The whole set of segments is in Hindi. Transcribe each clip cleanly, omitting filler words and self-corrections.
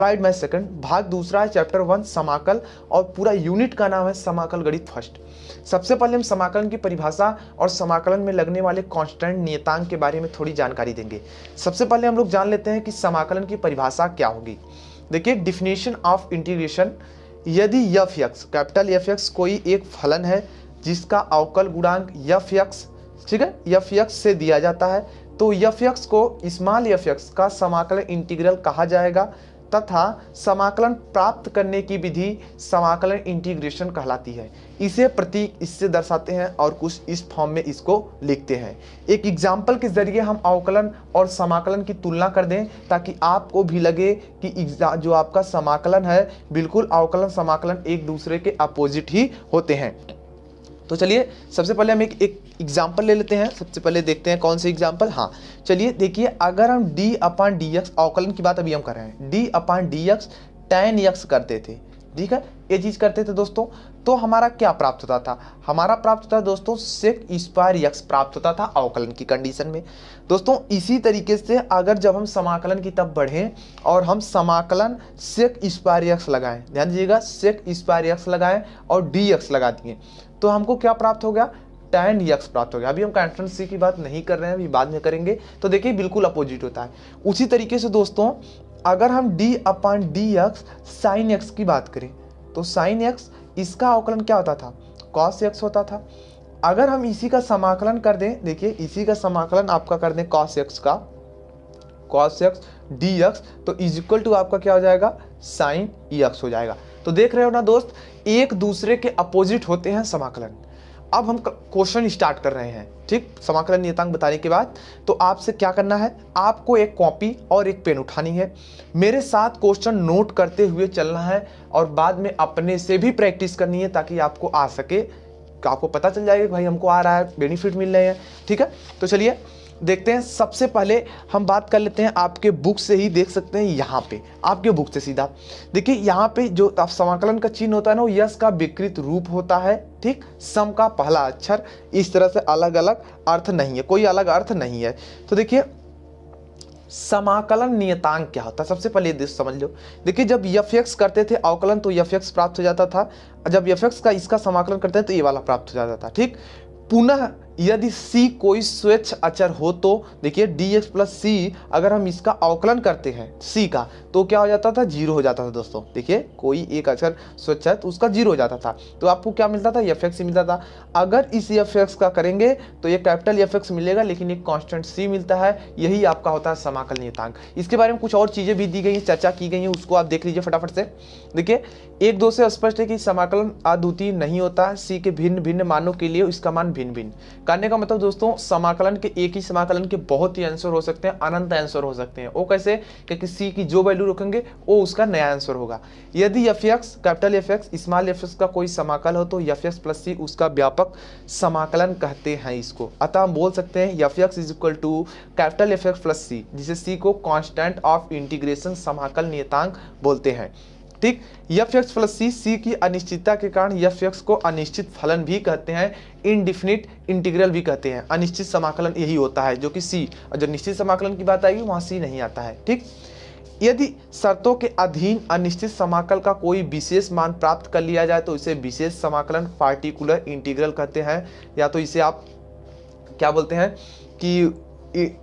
राइट मैथ सेकंड, भाग दूसरा है चैप्टर 1 समाकल, और पूरा यूनिट का नाम है समाकल गणित फर्स्ट। सबसे पहले हम समाकलन की परिभाषा और समाकलन में लगने वाले कांस्टेंट नियतांक के बारे में थोड़ी जानकारी देंगे। सबसे पहले हम लोग जान लेते हैं कि समाकलन की परिभाषा क्या होगी। देखिए, डिफिनेशन ऑफ इंटीग्रेशन, यदि F x, capital F x कोई एक फलन है जिसका अवकल गुणांक एफ एक्स, ठीक है, एफ एक्स से दिया जाता है, तो एफ एक्स को स्मॉल एफ एक्स का समाकलन इंटीग्रल कहा जाएगा, तथा समाकलन प्राप्त करने की विधि समाकलन इंटीग्रेशन कहलाती है। इसे प्रतीक इससे दर्शाते हैं और कुछ इस फॉर्म में इसको लिखते हैं। एक एग्जाम्पल के जरिए हम अवकलन और समाकलन की तुलना कर दें ताकि आपको भी लगे कि जो आपका समाकलन है बिल्कुल अवकलन समाकलन एक दूसरे के अपोजिट ही होते हैं। तो चलिए सबसे पहले हम एक एग्जाम्पल ले लेते हैं। सबसे पहले देखते हैं कौन से एग्जाम्पल। हाँ चलिए देखिए, अगर हम d अपान डी एक्स, अवकलन की बात अभी हम कर रहे हैं, d अपान डी एक्स tan x करते थे, ठीक है, ये चीज करते थे दोस्तों, तो हमारा क्या प्राप्त होता था? हमारा प्राप्त होता था दोस्तों सेक स्क्वायर एक्स प्राप्त होता था अवकलन की कंडीशन में। दोस्तों इसी तरीके से अगर जब हम समाकलन की तरफ बढ़ें और हम समाकलन सेक स्क्वायर एक्स लगाएं, ध्यान दीजिएगा, सेक स्क्वायर एक्स लगाएं और डी एक्स लगा दिए, तो हमको क्या प्राप्त हो गया? tan x प्राप्त हो गया। अभी हम कांस्टेंट c की बात नहीं कर रहे हैं, अभी बाद में करेंगे। तो देखिए बिल्कुल अपोजिट होता है। उसी तरीके से दोस्तों अगर हम d अपान डी एक्स साइन एक्स की बात करें, तो साइन एक्स इसका अवकलन क्या होता था? cos x होता था। अगर हम इसी का समाकलन कर दें, देखिए इसी का समाकलन आपका कर दें cos x का, cos x dx, तो इज इक्वल टू आपका क्या हो जाएगा? साइन x हो जाएगा। तो देख रहे हो ना दोस्त, एक दूसरे के अपोजिट होते हैं समाकलन। अब हम क्वेश्चन स्टार्ट कर रहे हैं, ठीक, समाकलन नियतांक बताने के बाद। तो आपसे क्या करना है? आपको एक कॉपी और एक पेन उठानी है, मेरे साथ क्वेश्चन नोट करते हुए चलना है और बाद में अपने से भी प्रैक्टिस करनी है ताकि आपको आ सके, आपको पता चल जाएगा कि भाई हमको आ रहा है, बेनिफिट मिल रहे हैं, ठीक है। तो चलिए देखते हैं। सबसे पहले हम बात कर लेते हैं, आपके बुक से ही देख सकते हैं, यहाँ पे आपके बुक से सीधा देखिए, यहाँ पे जो समाकलन का चिन्ह होता है ना, वो यस का विकृत रूप होता है, ठीक, सम का पहला अक्षर, इस तरह से अलग अलग अर्थ नहीं है, कोई अलग अर्थ नहीं है। तो देखिए समाकलन नियतांक क्या होता है, सबसे पहले ये समझ लो। देखिए जब एफ एक्स करते थे अवकलन तो एफ एक्स प्राप्त हो जाता था, जब एफ एक्स का इसका समाकलन करते हैं तो ये वाला प्राप्त हो जाता था, ठीक। पुनः यदि c कोई स्वच्छ अचर हो तो देखिए dx प्लस सी, अगर हम इसका अवकलन करते हैं c का, तो क्या हो जाता था? जीरो हो जाता था दोस्तों। देखिए कोई एक अचर स्वच्छ है तो उसका जीरो हो जाता था, तो आपको क्या मिलता था? एफ एक्स मिलता था। अगर इस एफ एक्स का करेंगे तो ये कैपिटल एफ एक्स मिलेगा, लेकिन एक कांस्टेंट c मिलता है, यही आपका होता है समाकल नियतांक। इसके बारे में कुछ और चीजें भी दी गई हैं, चर्चा की गई है, उसको आप देख लीजिए फटाफट से। देखिए एक दो से स्पष्ट है कि समाकलन अद्वितीय नहीं होता है, c के भिन्न भिन्न मानों के लिए इसका मान भिन्न भिन्न। करने का मतलब दोस्तों समाकलन के एक ही समाकलन के बहुत ही आंसर हो सकते हैं, अनंत आंसर हो सकते हैं। वो कैसे? क्योंकि c की जो वैल्यू रखेंगे वो उसका नया आंसर होगा। यदि F x capital F x small F x का कोई समाकल हो तो एफ एक्स प्लस सी उसका व्यापक समाकलन कहते हैं इसको। अतः हम बोल सकते हैं F X is equal to capital F X plus C, जिसे सी को कांस्टेंट ऑफ इंटीग्रेशन समाकल नियतांक बोलते हैं, ठीक। एफ एक्स प्लस सी, सी की अनिश्चितता के कारण एफ एक्स को अनिश्चित फलन भी कहते हैं, इनडिफिनिट इंटीग्रल भी कहते हैं। अनिश्चित समाकलन यही होता है जो कि सी, और जब निश्चित समाकलन की बात आएगी वहां सी नहीं आता है, ठीक। यदि शर्तों के अधीन अनिश्चित समाकल का कोई विशेष मान प्राप्त कर लिया जाए तो इसे विशेष समाकलन पार्टिकुलर इंटीग्रल कहते हैं, या तो इसे आप क्या बोलते हैं कि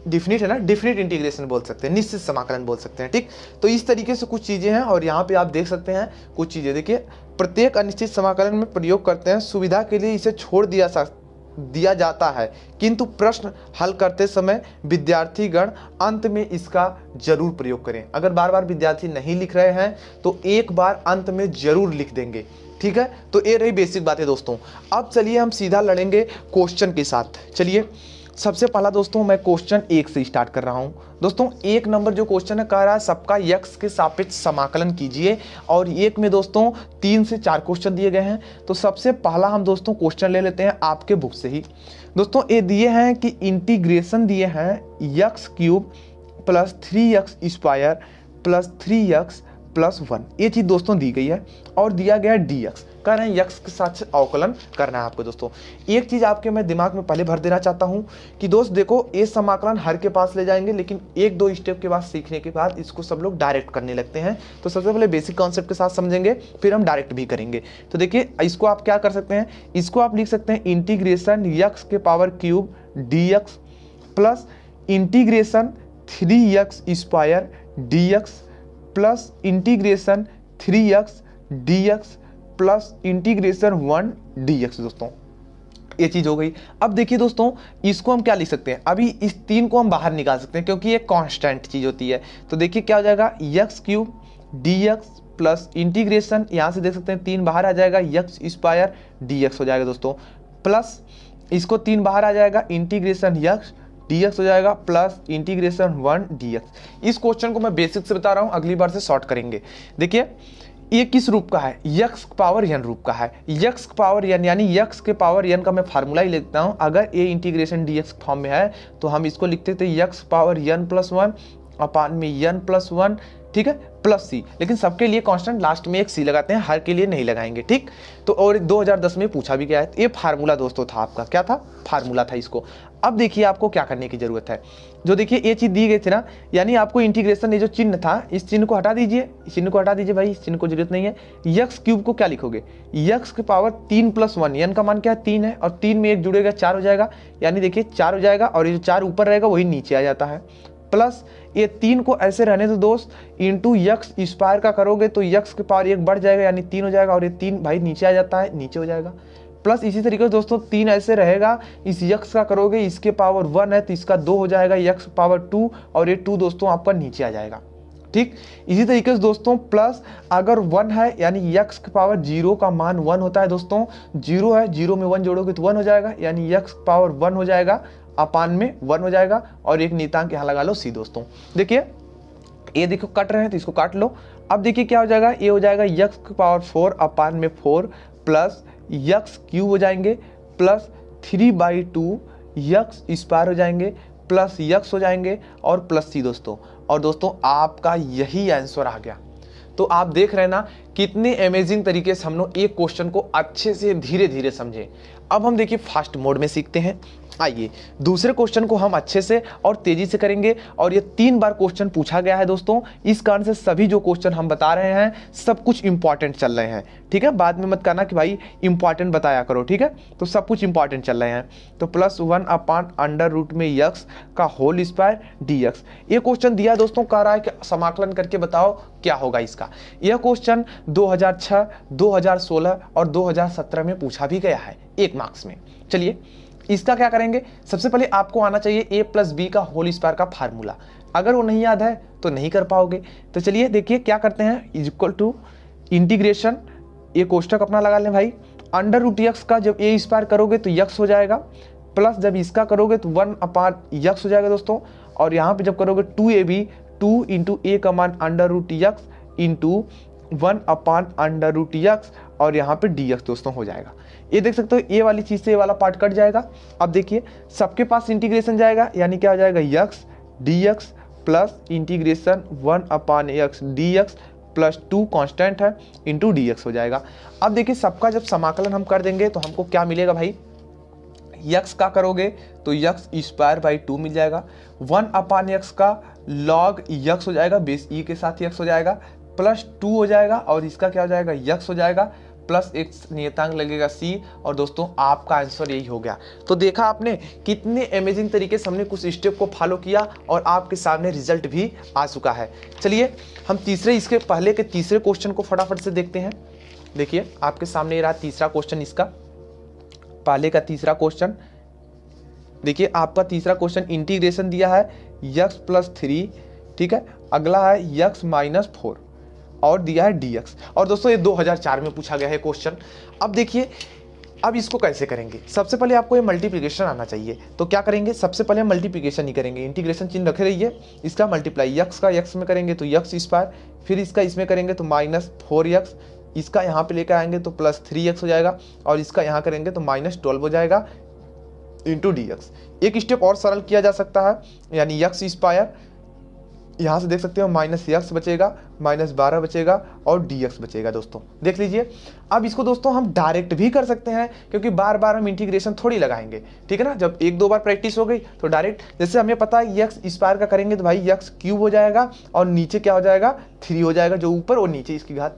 डिफिनिट है ना, डिफिनिट इंटीग्रेशन बोल सकते हैं, निश्चित समाकलन बोल सकते हैं, ठीक। तो इस तरीके से कुछ चीजें हैं और यहाँ पे आप देख सकते हैं कुछ चीजें। देखिए प्रत्येक अनिश्चित समाकलन में प्रयोग करते हैं, सुविधा के लिए इसे छोड़ दिया जाता है, किंतु प्रश्न हल करते समय विद्यार्थीगण अंत में इसका जरूर प्रयोग करें। अगर बार बार विद्यार्थी नहीं लिख रहे हैं तो एक बार अंत में जरूर लिख देंगे, ठीक है। तो ये रही बेसिक बातें दोस्तों। अब चलिए हम सीधा लड़ेंगे क्वेश्चन के साथ। चलिए सबसे पहला दोस्तों मैं क्वेश्चन 1 से स्टार्ट कर रहा हूं। दोस्तों 1 नंबर जो क्वेश्चन है कह रहा है सबका x के सापेक्ष समाकलन कीजिए, और एक में दोस्तों 3 से 4 क्वेश्चन दिए गए हैं। तो सबसे पहला हम दोस्तों क्वेश्चन ले लेते हैं आपके बुक से ही। दोस्तों ये दिए हैं कि इंटीग्रेशन दिए हैं x³ plus 3x² plus 3x plus 1, ये चीज़ दोस्तों दी गई है। और दिया गया डी एक्स, कह रहे हैं यक्स के साथ अवकलन करना है आपको दोस्तों। एक चीज़ आपके मैं दिमाग में पहले भर देना चाहता हूँ कि दोस्त देखो, ये समाकलन हर के पास ले जाएंगे, लेकिन एक दो स्टेप के बाद सीखने के बाद इसको सब लोग डायरेक्ट करने लगते हैं। तो सबसे पहले बेसिक कॉन्सेप्ट के साथ समझेंगे, फिर हम डायरेक्ट भी करेंगे। तो देखिए, इसको आप क्या कर सकते हैं, इसको आप लिख सकते हैं इंटीग्रेशन यक्स के power cube D x plus integration 3x square D x plus integration 3x dx plus integration 1 dx दोस्तों, ये चीज हो गई। अब देखिए दोस्तों, इसको हम क्या लिख सकते हैं, अभी इस 3 को हम बाहर निकाल सकते हैं क्योंकि ये कांस्टेंट चीज होती है। तो देखिए क्या हो जाएगा, x cube dx plus integration, यहां से देख सकते हैं 3 बाहर आ जाएगा, x स्क्वायर dx हो जाएगा दोस्तों, प्लस इसको 3 बाहर आ जाएगा, इंटीग्रेशन x dx हो जाएगा प्लस इंटीग्रेशन 1 dx। इस क्वेश्चन को मैं बेसिक से बता रहा हूं, अगली बार से शॉर्ट करेंगे। देखिए ये किस रूप का है, यक्स पावर n रूप का है। यक्स पावर n यानी यक्स के पावर n का मैं फार्मूला ही लिखता हूं। अगर ये इंटीग्रेशन dx फॉर्म में है तो हम इसको लिखते थे x power n plus 1 upon में n प्लस 1, ठीक है, प्लस सी। लेकिन सबके लिए कांस्टेंट लास्ट में एक सी लगाते हैं, हर के लिए नहीं लगाएंगे, ठीक। तो और 2010 में पूछा भी गया है। ये फार्मूला दोस्तों था आपका, क्या था, फार्मूला था इसको। अब देखिए आपको क्या करने की जरूरत है, जो देखिए ये चीज दी गई थी ना, यानी आपको इंटीग्रेशन, ये जो चिन्ह था, इस चिन्ह को हटा दीजिए, इस चिन्ह को हटा दीजिए भाई, इस चिन्ह को जरूरत नहीं है। यक्स क्यूब को क्या लिखोगे, यक्स के पावर 3 प्लस 1, n का मान क्या है 3 है, और 3 में 1 जुड़ेगा 4 हो जाएगा, यानी देखिए 4 हो जाएगा, और ये जो 4 ऊपर रहेगा वही नीचे आ जाता है, प्लस ये 3 को ऐसे रहने दो दोस्त, इंटू यक्स स्क्वायर का करोगे तो यक्स के पावर 1 बढ़ जाएगा, यानी 3 हो जाएगा, और ये 3 भाई नीचे आ जाता है, नीचे हो जाएगा, प्लस इसी तरीके से दोस्तों 3 ऐसे रहेगा, इस यक्स का करोगे, इसके पावर 1 है तो इसका 2 हो जाएगा, यक्स पावर 2, और ये 2 दोस्तों आपका नीचे आ जाएगा, ठीक। इसी तरीके से दोस्तों प्लस अगर 1 है, यानी यक्स के पावर 0 का मान 1 होता है दोस्तों, 0 है, 0 में 1 जोड़ोगे तो 1 हो जाएगा, यानी यक्स पावर 1 हो जाएगा, अपान में 1 हो जाएगा, और एक नीतांक यहाँ लगा लो सी दोस्तों। देखिए ये देखो कट रहे हैं तो इसको काट लो। अब देखिए क्या हो जाएगा, ये हो जाएगा यक्स की पावर 4 अपान में 4 प्लस यक्स क्यूब हो जाएंगे प्लस 3/2 यक्स स्क्वायर हो जाएंगे प्लस यक्स हो जाएंगे और प्लस सी दोस्तों। और दोस्तों आपका यही आंसर आ गया। तो आप देख रहे हैं ना कितने अमेजिंग तरीके से हम लोग एक क्वेश्चन को अच्छे से धीरे धीरे समझे। अब हम देखिए फास्ट मोड में सीखते हैं। आइए दूसरे क्वेश्चन को हम अच्छे से और तेजी से करेंगे, और ये 3 बार क्वेश्चन पूछा गया है दोस्तों, इस कारण से सभी जो क्वेश्चन हम बता रहे हैं सब कुछ इंपॉर्टेंट चल रहे हैं, ठीक है। बाद में मत करना कि भाई इंपॉर्टेंट बताया करो, ठीक है। तो सब कुछ इंपॉर्टेंट चल रहे हैं। तो प्लस 1 अपान अंडर रूट में यक्स का होल स्क्वायर dx, ये क्वेश्चन दिया दोस्तों, कह रहा है कि समाकलन करके बताओ क्या होगा इसका। यह क्वेश्चन 2006, 2016 और 2017 में पूछा भी गया है 1 मार्क्स में। चलिए इसका क्या करेंगे, सबसे पहले आपको आना चाहिए a प्लस बी का होल स्क्वायर का फार्मूला। अगर वो नहीं याद है तो नहीं कर पाओगे। तो चलिए देखिए क्या करते हैं, इज इक्वल टू इंटीग्रेशन, ये कोष्टक अपना लगा लें भाई, अंडर रूट यक्स का जब a स्क्वायर करोगे तो यक्स हो जाएगा, प्लस जब इसका करोगे तो 1 अपान यक्स हो जाएगा दोस्तों, और यहाँ पे जब करोगे 2ab, 2 इंटू ए का मान under root x into 1 upon under root x, और यहाँ पे dx दोस्तों हो जाएगा। ये देख सकते हो ये वाली चीज से ये वाला पार्ट कट जाएगा। अब देखिए सबके पास इंटीग्रेशन जाएगा, यानी क्या हो जाएगा, x dx plus integration 1 upon x dx plus 2 constant है इंटू dx हो जाएगा। अब देखिए सबका जब समाकलन हम कर देंगे तो हमको क्या मिलेगा भाई, यक्स का करोगे तो यक्स स्क्वायर बाई 2 मिल जाएगा, 1 अपान यक्स का लॉग यक्स हो जाएगा, बेस ई के साथ यक्स हो जाएगा, प्लस 2 हो जाएगा, और इसका क्या हो जाएगा, यक्स हो जाएगा, प्लस एक नियतांक लगेगा सी, और दोस्तों आपका आंसर यही हो गया। तो देखा आपने कितने अमेजिंग तरीके से हमने कुछ स्टेप को फॉलो किया और आपके सामने रिजल्ट भी आ चुका है। चलिए हम इसके पहले के तीसरे क्वेश्चन को फटाफट से देखते हैं। देखिए आपके सामने ये रहा तीसरा क्वेश्चन, इसका पहले का तीसरा क्वेश्चन। देखिए आपका तीसरा क्वेश्चन इंटीग्रेशन दिया है यक्स प्लस 3, ठीक है, अगला है यक्स माइनस 4 और दिया है dx। और दोस्तों ये 2004 में पूछा गया है क्वेश्चन। अब देखिए अब इसको कैसे करेंगे, सबसे पहले आपको ये मल्टीप्लिकेशन आना चाहिए। तो क्या करेंगे, सबसे पहले हम मल्टीप्लिकेशन ही करेंगे, इंटीग्रेशन चिन्ह रखे रहिए, इसका मल्टीप्लाई यक्स का यक्स में करेंगे तो यक्स स्क्वायर, फिर इसका इसमें करेंगे तो माइनस 4x, इसका यहाँ पे लेकर आएंगे तो प्लस 3x हो जाएगा, और इसका यहाँ करेंगे तो माइनस 12 हो जाएगा इंटू dx। एक स्टेप और सरल किया जा सकता है, यानी यक्स स्क्वायर यहाँ से देख सकते हो माइनस यक्स बचेगा, -12 बचेगा और dx बचेगा दोस्तों, देख लीजिए। अब इसको दोस्तों हम डायरेक्ट भी कर सकते हैं, क्योंकि बार बार हम इंटीग्रेशन थोड़ी लगाएंगे, ठीक है ना। जब एक दो बार प्रैक्टिस हो गई तो डायरेक्ट, जैसे हमें पता है यक्स स्क्वायर का करेंगे तो भाई यक्स क्यूब हो जाएगा और नीचे क्या हो जाएगा 3 हो जाएगा, जो ऊपर और नीचे इसकी घात,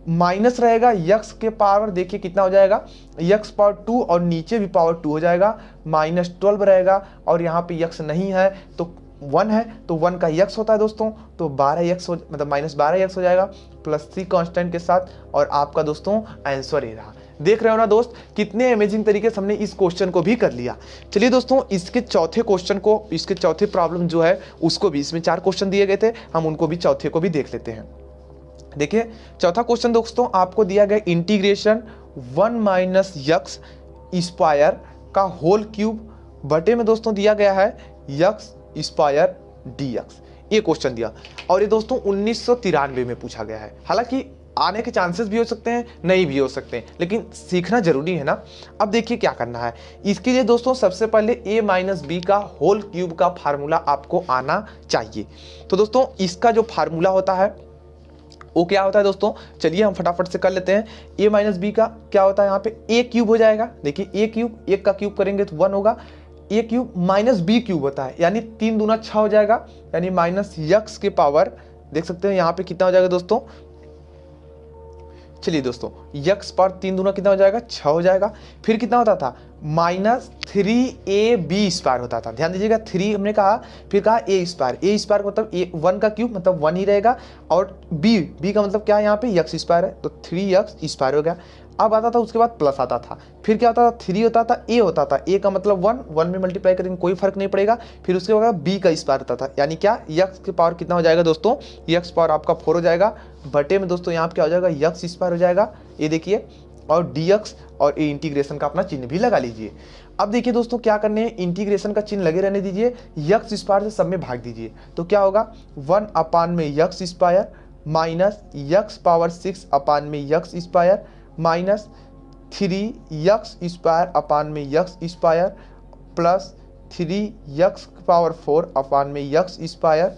माइनस रहेगा यक्स के पावर, देखिए कितना हो जाएगा यक्स पावर 2 और नीचे भी पावर 2 हो जाएगा, -12 रहेगा और यहाँ पे यक्स नहीं है तो 1 है, तो 1 का यक्स होता है दोस्तों, तो 12 यक्स मतलब -12 यक्स हो जाएगा प्लस c कांस्टेंट के साथ, और आपका दोस्तों आंसर ये रहा। देख रहे हो ना दोस्त, कितने अमेजिंग तरीके से हमने इस क्वेश्चन को भी कर लिया। चलिए दोस्तों, इसके चौथे क्वेश्चन को, इसके चौथे प्रॉब्लम जो है उसको भी, इसमें 4 क्वेश्चन दिए गए थे, हम उनको भी चौथे को भी देख लेते हैं। देखिए चौथा क्वेश्चन दोस्तों आपको दिया गया इंटीग्रेशन 1 माइनस यक्स स्क्वायर का होल क्यूब बटे में दोस्तों दिया गया है यक्स स्क्वायर dx, ये क्वेश्चन दिया और ये दोस्तों 1993 में पूछा गया है। हालांकि आने के चांसेस भी हो सकते हैं, नहीं भी हो सकते हैं, लेकिन सीखना जरूरी है ना। अब देखिए क्या करना है इसके लिए दोस्तों, सबसे पहले a माइनस बी का होल क्यूब का फार्मूला आपको आना चाहिए। तो दोस्तों इसका जो फार्मूला होता है वो क्या होता है दोस्तों, चलिए हम फटाफट से कर लेते हैं। a माइनस बी का क्या होता है, यहाँ पे a क्यूब हो जाएगा, देखिए a क्यूब, 1 का क्यूब करेंगे तो 1 होगा, a cube minus b cube होता है, यानी 3 दूना 6 हो जाएगा, यानी माइनस यक्स के पावर, देख सकते हैं यहाँ पे कितना हो जाएगा दोस्तों, चलिए दोस्तों यक्स पर 3 दूना कितना हो जाएगा 6 हो जाएगा। फिर कितना होता था -3ab स्क्वायर होता था, ध्यान दीजिएगा 3 हमने कहा, फिर कहा a स्क्वायर का मतलब 1 का क्यूब मतलब 1 ही रहेगा, और b का मतलब क्या है यहाँ पे यक्स स्क्वायर है, तो 3x स्क्वायर हो गया। अब आता था उसके बाद प्लस आता था, फिर क्या होता था 3 होता था, a होता था, a का मतलब 1 में मल्टीप्लाई करेंगे कोई फर्क नहीं पड़ेगा, फिर उसके बाद b का स्क्वायर होता था, यानी क्या यक्स के पावर कितना हो जाएगा दोस्तों, यक्स पावर आपका 4 हो जाएगा, बटे में दोस्तों यहाँ पे क्या हो जाएगा यक्स स्क्वायर हो जाएगा, ये देखिए, और dx और ये इंटीग्रेशन का अपना चिन्ह भी लगा लीजिए। अब देखिए दोस्तों क्या करने हैं, इंटीग्रेशन का चिन्ह लगे रहने दीजिए, यक्स स्क्वायर से सब में भाग दीजिए, तो क्या होगा 1 अपान में x square minus x power 6 upon में x square minus 3 x square upon में x square plus 3 x power 4 upon में यक्स स्क्वायर,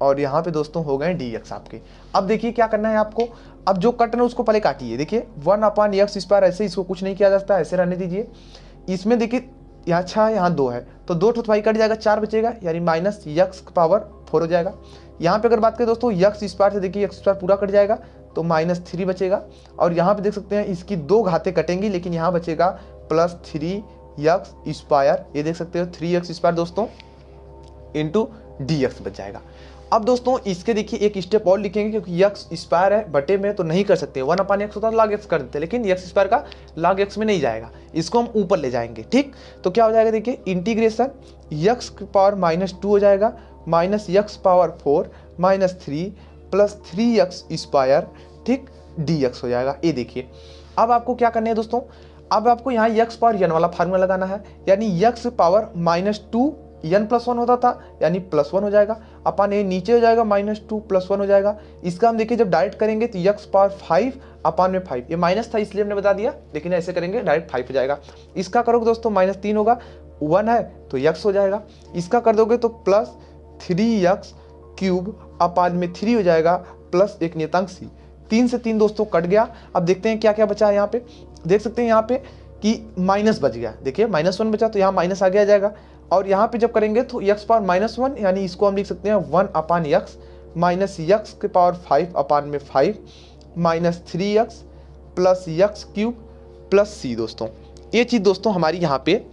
और यहाँ पे दोस्तों हो गए dx आपके। अब देखिए क्या करना है आपको, अब जो कट है उसको पहले काटिए, देखिए 1 अपान यक्स स्क्वायर, ऐसे इसको कुछ नहीं किया जा सकता, ऐसे रहने दीजिए। इसमें देखिए यहाँ 6 है, यहाँ 2 है, तो 2 ठो भाई कट जाएगा, 4 बचेगा, यानी माइनस यक्स पावर 4 हो जाएगा। यहाँ पे अगर बात करें दोस्तों यक्स स्क्वायर से, देखिए यक्स स्क्वायर पूरा कट जाएगा तो -3 बचेगा, और यहाँ पे देख सकते हैं इसकी 2 घातें कटेंगी, लेकिन यहाँ बचेगा प्लस 3 यक्स स्क्वायर, ये देख सकते हो 3x स्क्वायर दोस्तों इंटू dx बच जाएगा। अब दोस्तों इसके देखिए एक स्टेप और लिखेंगे, क्योंकि यक्स स्क्वायर है बटे में तो नहीं कर सकते, 1 अपान एक्स होता है log x कर देते, लेकिन यक्स स्क्वायर का log x में नहीं जाएगा, इसको हम ऊपर ले जाएंगे, ठीक। तो क्या हो जाएगा देखिए इंटीग्रेशन यक्स पावर -2 हो जाएगा minus x power 4 -3 plus 3x square, ठीक, dx हो जाएगा। ये देखिए अब आपको क्या करना है दोस्तों, अब आपको यहाँ यक्स पावर n वाला फार्मूला लगाना है, यानी यक्स पावर -2 n + 1 होता था, यानी +1 हो जाएगा, अपन ये नीचे हो जाएगा -2 + 1 हो जाएगा। इसका हम देखिए जब डायरेक्ट करेंगे तो यक्स पावर 5 अपान में 5, ये माइनस था इसलिए हमने बता दिया, लेकिन ऐसे करेंगे डायरेक्ट 5 हो जाएगा। इसका करोगे दोस्तों -3 होगा, 1 है तो यक्स हो जाएगा, इसका कर दोगे तो प्लस 3x क्यूब अपान में 3 हो जाएगा प्लस एक नियतांक c, 3 से 3 दोस्तों कट गया। अब देखते हैं क्या क्या बचा है, यहाँ पे देख सकते हैं यहाँ पे कि माइनस बच गया, देखिए -1 बचा तो यहाँ माइनस आगे आ जाएगा, और यहाँ पे जब करेंगे तो x पावर -1, यानी इसको हम लिख सकते हैं 1 अपान x माइनस यक्स के पावर 5 अपान में 5 minus 3x plus x cube plus c दोस्तों। ये चीज़ दोस्तों हमारी यहाँ पे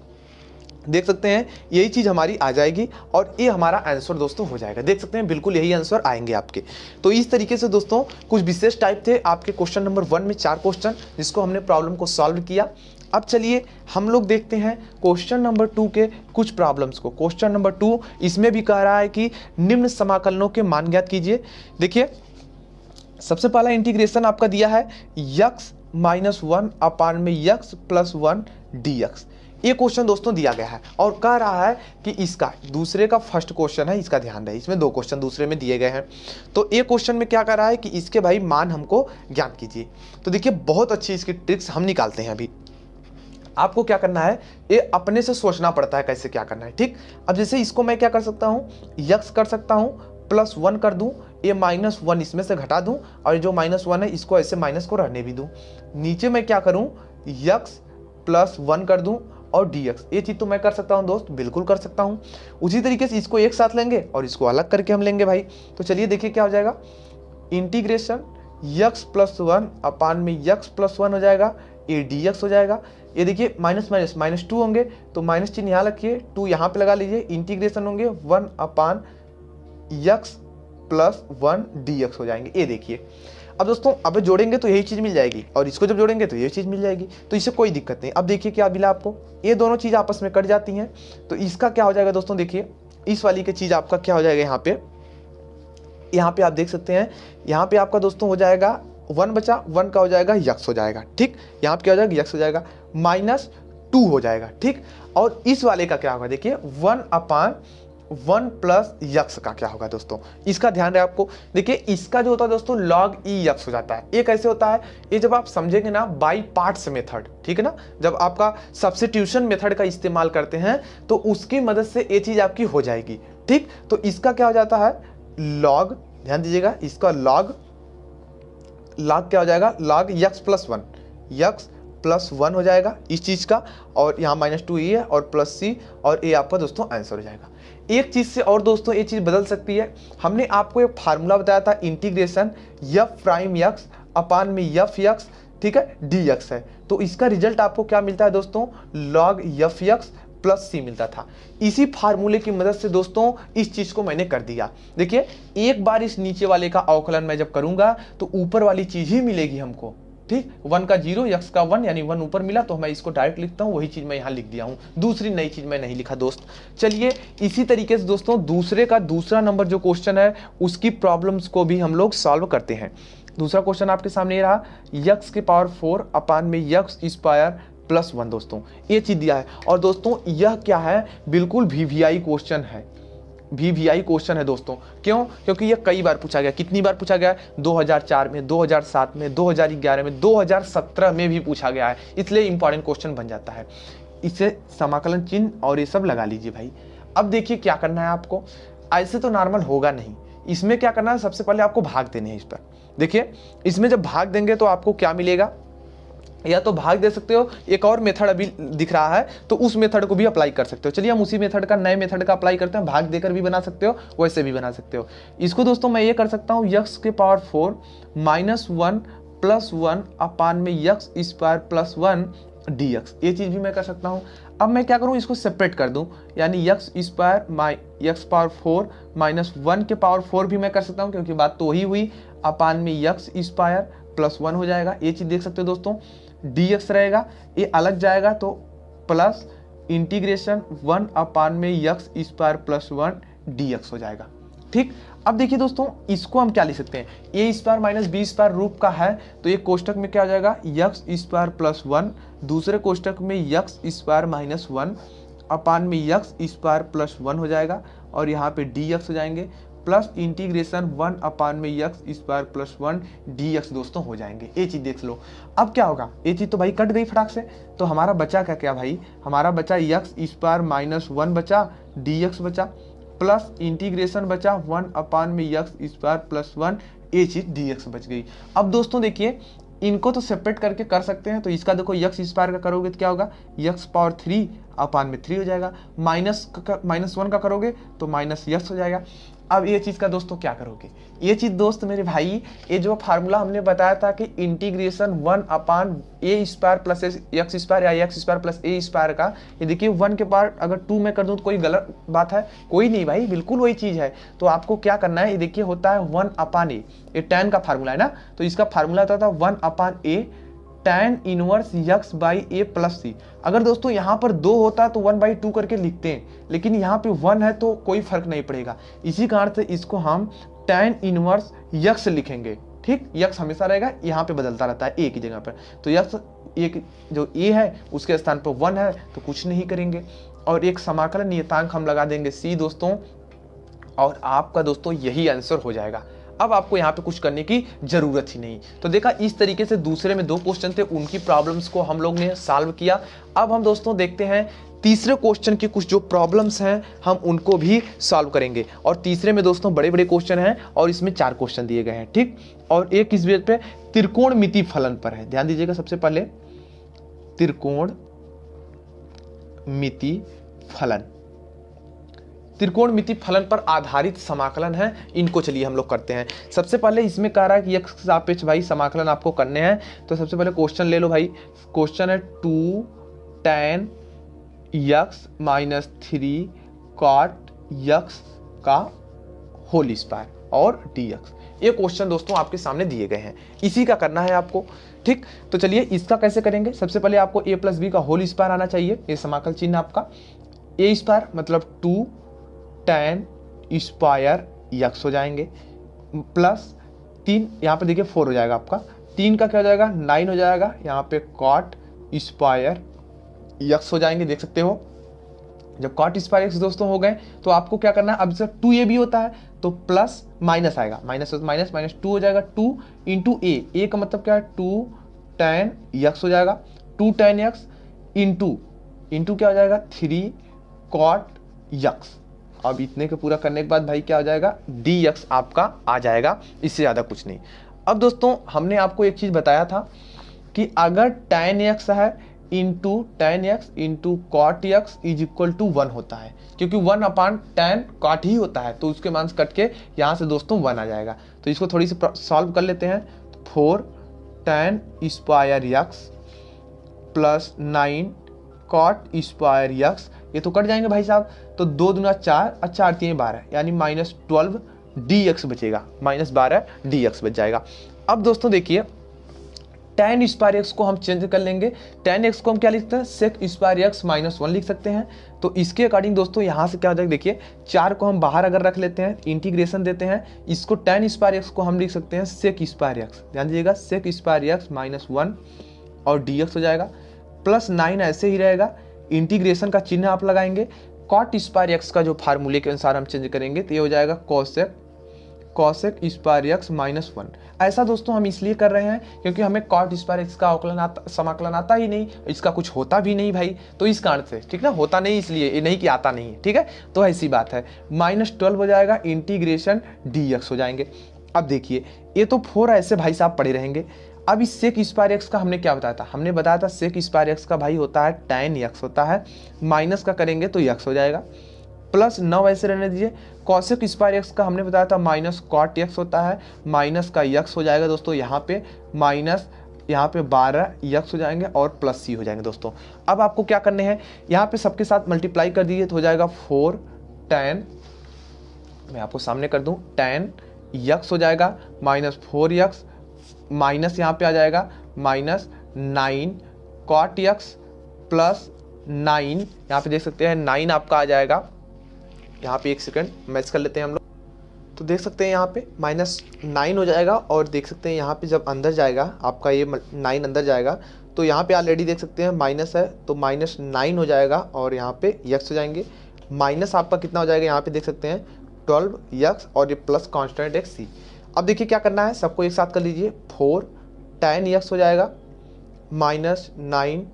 देख सकते हैं, यही चीज़ हमारी आ जाएगी और ये हमारा आंसर दोस्तों हो जाएगा, देख सकते हैं बिल्कुल यही आंसर आएंगे आपके। तो इस तरीके से दोस्तों कुछ विशेष टाइप थे आपके क्वेश्चन नंबर 1 में 4 क्वेश्चन, जिसको हमने प्रॉब्लम को सॉल्व किया। अब चलिए हम लोग देखते हैं क्वेश्चन नंबर 2 के कुछ प्रॉब्लम्स को। क्वेश्चन नंबर 2 इसमें भी कह रहा है कि निम्न समाकलनों के मान ज्ञात कीजिए। देखिए सबसे पहला इंटीग्रेशन आपका दिया है यक्स -1 अपान में यक्स प्लस 1 dx। ये क्वेश्चन दोस्तों दिया गया है और कह रहा है कि इसका दूसरे का फर्स्ट क्वेश्चन है, इसका ध्यान रहे, इसमें 2 क्वेश्चन दूसरे में दिए गए हैं। तो ये क्वेश्चन में क्या कर रहा है कि इसके भाई मान हमको ज्ञात कीजिए। तो देखिए बहुत अच्छी इसकी ट्रिक्स हम निकालते हैं। अभी आपको क्या करना है, ये अपने से सोचना पड़ता है कैसे क्या करना है, ठीक। अब जैसे इसको मैं क्या कर सकता हूँ, यक्स कर सकता हूँ प्लस 1 कर दूं, ये -1 इसमें से घटा दूं और जो -1 है इसको ऐसे माइनस को रहने भी दूं। नीचे मैं क्या करूं, x प्लस 1 कर दूं और dx। ये चीज तो मैं कर सकता हूं दोस्त, बिल्कुल कर सकता हूं। उसी तरीके से इसको एक साथ लेंगे और इसको अलग करके हम लेंगे भाई। तो चलिए देखिए क्या हो जाएगा, इंटीग्रेशन x प्लस 1 अपान में x प्लस 1 हो जाएगा, ये dx हो जाएगा। ये देखिए माइनस माइनस -2 होंगे तो माइनस चिन्ह यहाँ रखिए, 2 यहाँ पे लगा लीजिए, इंटीग्रेशन होंगे 1 अपान x प्लस 1 dx हो जाएंगे। ये देखिए अब दोस्तों अब जोड़ेंगे तो यही चीज मिल जाएगी और इसको जब जोड़ेंगे तो यही चीज मिल जाएगी, तो इससे कोई दिक्कत नहीं। अब देखिए क्या मिला आपको, ये दोनों चीज आपस में कट जाती हैं, तो इसका क्या हो जाएगा दोस्तों, देखिए इस वाली की चीज आपका क्या हो जाएगा, यहाँ पे आप देख सकते हैं, यहाँ पे आपका दोस्तों हो जाएगा 1 बचा, 1 का हो जाएगा x हो जाएगा, ठीक। यहाँ पे क्या हो जाएगा, x हो जाएगा, -2 हो जाएगा, ठीक। और इस वाले का क्या होगा, देखिए 1 अपान 1 प्लस x का क्या होगा दोस्तों, इसका ध्यान रहे आपको। देखिए इसका जो होता है दोस्तों log e(x) हो जाता है। ये कैसे होता है, ये जब आप समझेंगे ना बाई पार्ट्स मेथड, ठीक है ना, जब आपका सब्स्टिट्यूशन मेथड का इस्तेमाल करते हैं तो उसकी मदद से ये चीज आपकी हो जाएगी, ठीक। तो इसका क्या हो जाता है, log, ध्यान दीजिएगा, इसका log क्या हो जाएगा, log x plus 1, x plus 1 हो जाएगा इस चीज का, और यहाँ -2 ये है और प्लस c, और ये आपका दोस्तों आंसर हो जाएगा। एक चीज से और दोस्तों ये चीज बदल सकती है, हमने आपको एक फार्मूला बताया था, integration f prime x upon में f(x), ठीक है, dx है। तो इसका रिजल्ट आपको क्या मिलता है दोस्तों, log f(x) प्लस c मिलता था। इसी फार्मूले की मदद से दोस्तों इस चीज को मैंने कर दिया। देखिए एक बार इस नीचे वाले का अवकलन मैं जब करूंगा तो ऊपर वाली चीज ही मिलेगी हमको, ठीक। 1 का 0, x का 1, यानी 1 ऊपर मिला तो मैं इसको डायरेक्ट लिखता हूँ, वही चीज मैं यहाँ लिख दिया हूँ, दूसरी नई चीज मैं नहीं लिखा दोस्त। चलिए इसी तरीके से दोस्तों दूसरे का दूसरा नंबर जो क्वेश्चन है उसकी प्रॉब्लम्स को भी हम लोग सॉल्व करते हैं। दूसरा क्वेश्चन आपके सामने ये रहा, x की पावर 4 अपान में x स्क्वायर प्लस 1 दोस्तों, ये चीज दिया है। और दोस्तों यह क्या है, बिल्कुल VVI क्वेश्चन है, VVI क्वेश्चन है दोस्तों। क्यों, क्योंकि ये कई बार पूछा गया, कितनी बार पूछा गया, 2004 में, 2007 में, 2011 में, 2017 में भी पूछा गया है, इसलिए इंपॉर्टेंट क्वेश्चन बन जाता है। इसे समाकलन चिन्ह और ये सब लगा लीजिए भाई। अब देखिए क्या करना है आपको, ऐसे तो नॉर्मल होगा नहीं, इसमें क्या करना है, सबसे पहले आपको भाग देने हैं इस पर। देखिए इसमें जब भाग देंगे तो आपको क्या मिलेगा, या तो भाग दे सकते हो, एक और मेथड अभी दिख रहा है तो उस मेथड को भी अप्लाई कर सकते हो। चलिए हम उसी मेथड का, नए मेथड का अप्लाई करते हैं, भाग देकर भी बना सकते हो, वैसे भी बना सकते हो। इसको दोस्तों मैं ये कर सकता हूँ, x के पावर 4 -1 प्लस 1 अपान में x स्क्वायर प्लस 1 dx, ये चीज भी मैं कर सकता हूँ। अब मैं क्या करूँ, इसको सेपरेट कर दूँ, यानी x स्क्वायर x पावर 4 -1 के पावर 4 भी मैं कर सकता हूँ, क्योंकि बात तो वही हुई, अपान में x स्क्वायर प्लस 1 हो जाएगा। ये चीज देख सकते हो दोस्तों, dx रहेगा, ये अलग जाएगा तो प्लस इंटीग्रेशन 1 अपान में x स्क्वायर प्लस 1 dx हो जाएगा, ठीक। अब देखिए दोस्तों इसको हम क्या लिख सकते हैं, a square minus b square रूप का है तो एक कोष्टक में क्या हो जाएगा, x स्क्वायर प्लस 1, दूसरे कोष्टक में x स्क्वायर माइनस 1 अपान में x स्क्वायर प्लस 1 हो जाएगा, और यहाँ पे dx हो जाएंगे, प्लस इंटीग्रेशन 1 अपान में x स्क्वायर प्लस 1 dx दोस्तों हो जाएंगे। ये चीज देख लो। अब क्या होगा, ये चीज तो भाई कट गई फटाक से, तो हमारा बचा क्या भाई, हमारा बचा x स्क्वायर माइनस 1 बचा, dx बचा, प्लस इंटीग्रेशन बचा 1 अपान में x स्क्वायर प्लस 1, ये चीज dx बच गई। अब दोस्तों देखिए इनको तो सेपरेट करके कर सकते हैं, तो इसका देखो x स्क्वायर का करोगे तो क्या होगा, x पावर 3 अपान में 3 हो जाएगा, -1 का करोगे तो -x हो जाएगा। अब ये चीज का दोस्तों क्या करोगे, ये चीज दोस्त मेरे भाई, ये जो फार्मूला हमने बताया था कि integration 1 upon a square plus x square या x square plus a square का, ये देखिए 1 के पार्ट अगर 2 में कर दूं तो कोई गलत बात है, कोई नहीं भाई, बिल्कुल वही चीज है। तो आपको क्या करना है, ये देखिए होता है 1 अपान a, ये tan का फार्मूला है ना, तो इसका फार्मूला होता था 1 अपान a tan inverse x by a plus c। अगर दोस्तों यहाँ पर 2 होता तो 1/2 करके लिखते हैं, लेकिन यहाँ पे 1 है तो कोई फर्क नहीं पड़ेगा, इसी कारण से इसको हम tan इनवर्स x लिखेंगे, ठीक। x हमेशा रहेगा, यहाँ पे बदलता रहता है a की जगह पर, तो x एक जो a है उसके स्थान पर 1 है तो कुछ नहीं करेंगे, और एक समाकलन नियतांक हम लगा देंगे c दोस्तों, और आपका दोस्तों यही आंसर हो जाएगा। अब आपको यहाँ पे कुछ करने की जरूरत ही नहीं। तो देखा, इस तरीके से दूसरे में 2 क्वेश्चन थे, उनकी प्रॉब्लम्स को हम लोग ने सॉल्व किया। अब हम दोस्तों देखते हैं तीसरे क्वेश्चन की कुछ जो प्रॉब्लम्स हैं हम उनको भी सॉल्व करेंगे। और तीसरे में दोस्तों बड़े बड़े क्वेश्चन हैं और इसमें 4 क्वेश्चन दिए गए हैं, ठीक। और एक इस बेस पे त्रिकोणमिति फलन पर है। ध्यान दीजिएगा, सबसे पहले त्रिकोणमिति फलन, त्रिकोणमिति फलन पर आधारित समाकलन है, इनको चलिए हम लोग करते हैं। सबसे पहले इसमें कह रहा है कि x के सापेक्ष भाई समाकलन आपको करने हैं। तो सबसे पहले क्वेश्चन ले लो भाई। क्वेश्चन है 2 tan x minus 3 cot x का होल स्क्वायर और dx। ये क्वेश्चन दोस्तों आपके सामने दिए गए हैं, इसी का करना है आपको, ठीक। तो चलिए इसका कैसे करेंगे। सबसे पहले आपको a प्लस बी का होल स्क्वायर आना चाहिए। ये समाकल चिन्ह आपका a स्क्वायर मतलब 2 tan स्क्वायर x हो जाएंगे, प्लस 3 यहाँ पे देखिए 4 हो जाएगा आपका, 3 का क्या हो जाएगा 9 हो जाएगा, यहाँ पे cot स्क्वायर x हो जाएंगे। देख सकते हो, जब cot स्क्वायर x दोस्तों हो गए तो आपको क्या करना है, अब जब 2a भी होता है तो प्लस माइनस आएगा, माइनस माइनस माइनस 2 हो जाएगा, 2 इंटू a का मतलब क्या है 2 tan x हो जाएगा, 2 tan x इंटू क्या हो जाएगा 3 cot x। अब इतने के पूरा करने के बाद भाई क्या हो जाएगा dx आपका आ जाएगा, इससे ज़्यादा कुछ नहीं। अब दोस्तों हमने आपको एक चीज़ बताया था कि अगर tan x है into tan x into cot x is equal to 1 होता है, क्योंकि 1 अपान tan cot ही होता है, तो उसके मान कट के यहाँ से दोस्तों 1 आ जाएगा। तो इसको थोड़ी सी सॉल्व कर लेते हैं। 4 tan square x plus 9 cot square x, ये तो कट जाएंगे भाई साहब, तो 2 दूना 4 और 4 3 12, यानी -12 dx बचेगा, -12 dx बच जाएगा। अब दोस्तों देखिए tan स्क्वायर x को हम चेंज कर लेंगे। tan x को हम क्या लिखते हैं sec स्क्वायर x -1 लिख सकते हैं। तो इसके अकॉर्डिंग दोस्तों यहाँ से क्या हो जाएगा, देखिए 4 को हम बाहर अगर रख लेते हैं, इंटीग्रेशन देते हैं, इसको tan स्क्वायर x को हम लिख सकते हैं sec स्क्वायर x। ध्यान दीजिएगा sec स्क्वायर x -1 और dx हो जाएगा, प्लस 9 ऐसे ही रहेगा, इंटीग्रेशन का चिन्ह आप लगाएंगे, cot स्क्वायर x का जो फार्मूले के अनुसार हम चेंज करेंगे तो ये हो जाएगा cosec स्क्वायर x -1। ऐसा दोस्तों हम इसलिए कर रहे हैं क्योंकि हमें cot स्क्वायर x का समाकलन आता ही नहीं, इसका कुछ होता भी नहीं भाई, तो इस कारण से, ठीक ना, होता नहीं इसलिए, ये नहीं कि आता नहीं है, ठीक है। तो ऐसी बात है, -12 हो जाएगा, इंटीग्रेशन dx हो जाएंगे। अब देखिए ये तो 4 ऐसे भाई साहब पड़े रहेंगे। अब इस sec स्क्वायर x का हमने क्या बताया था, हमने बताया था sec स्क्वायर x का भाई होता है tan x होता है, माइनस का करेंगे तो x हो जाएगा, प्लस 9 ऐसे रहने दीजिए। cosec स्क्वायर x का हमने बताया था माइनस cot x होता है, माइनस का x हो जाएगा दोस्तों, यहाँ पे माइनस, यहाँ पे 12 x हो जाएंगे और प्लस c हो जाएंगे दोस्तों। अब आपको क्या करने हैं, यहाँ पे सबके साथ मल्टीप्लाई कर दीजिए तो हो जाएगा 4 tan, मैं आपको सामने कर दूं, tan x हो जाएगा -4x, माइनस यहाँ पे आ जाएगा -9 cot x प्लस 9, यहाँ पे देख सकते हैं 9 आपका आ जाएगा, यहाँ पे एक सेकंड मैच कर लेते हैं हम लोग, तो देख सकते हैं यहाँ पे -9 हो जाएगा, और देख सकते हैं यहाँ पे जब अंदर जाएगा आपका ये 9 अंदर जाएगा तो यहाँ पे ऑलरेडी देख सकते हैं माइनस है, तो -9 हो जाएगा और यहाँ पे x हो जाएंगे, माइनस आपका कितना हो जाएगा, यहाँ पे देख सकते हैं 12x और ये प्लस कॉन्स्टेंट x c। अब देखिए क्या करना है, सबको एक साथ कर लीजिए, 4 tan x हो जाएगा -9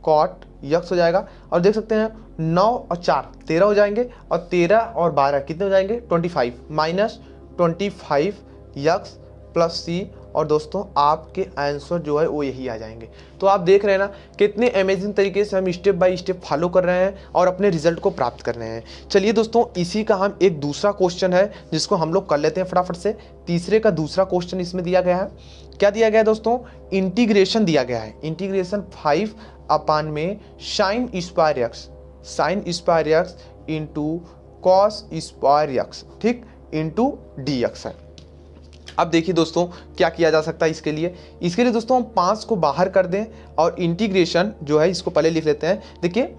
cot x हो जाएगा, और देख सकते हैं 9 और 4 13 हो जाएंगे, और 13 और 12 कितने हो जाएंगे 25, -25x प्लस c, और दोस्तों आपके आंसर जो है वो यही आ जाएंगे। तो आप देख रहे हैं ना कितने अमेजिंग तरीके से हम स्टेप बाय स्टेप फॉलो कर रहे हैं और अपने रिजल्ट को प्राप्त कर रहे हैं। चलिए दोस्तों इसी का हम एक दूसरा क्वेश्चन है जिसको हम लोग कर लेते हैं फटाफट से। तीसरे का दूसरा क्वेश्चन इसमें दिया गया है, क्या दिया गया है दोस्तों, इंटीग्रेशन दिया गया है, इंटीग्रेशन 5 अपान में sign square x into cos square x, ठीक, इंटू dx है। अब देखिए दोस्तों क्या किया जा सकता है इसके लिए दोस्तों हम 5 को बाहर कर दें और इंटीग्रेशन जो है इसको पहले लिख लेते हैं। देखिए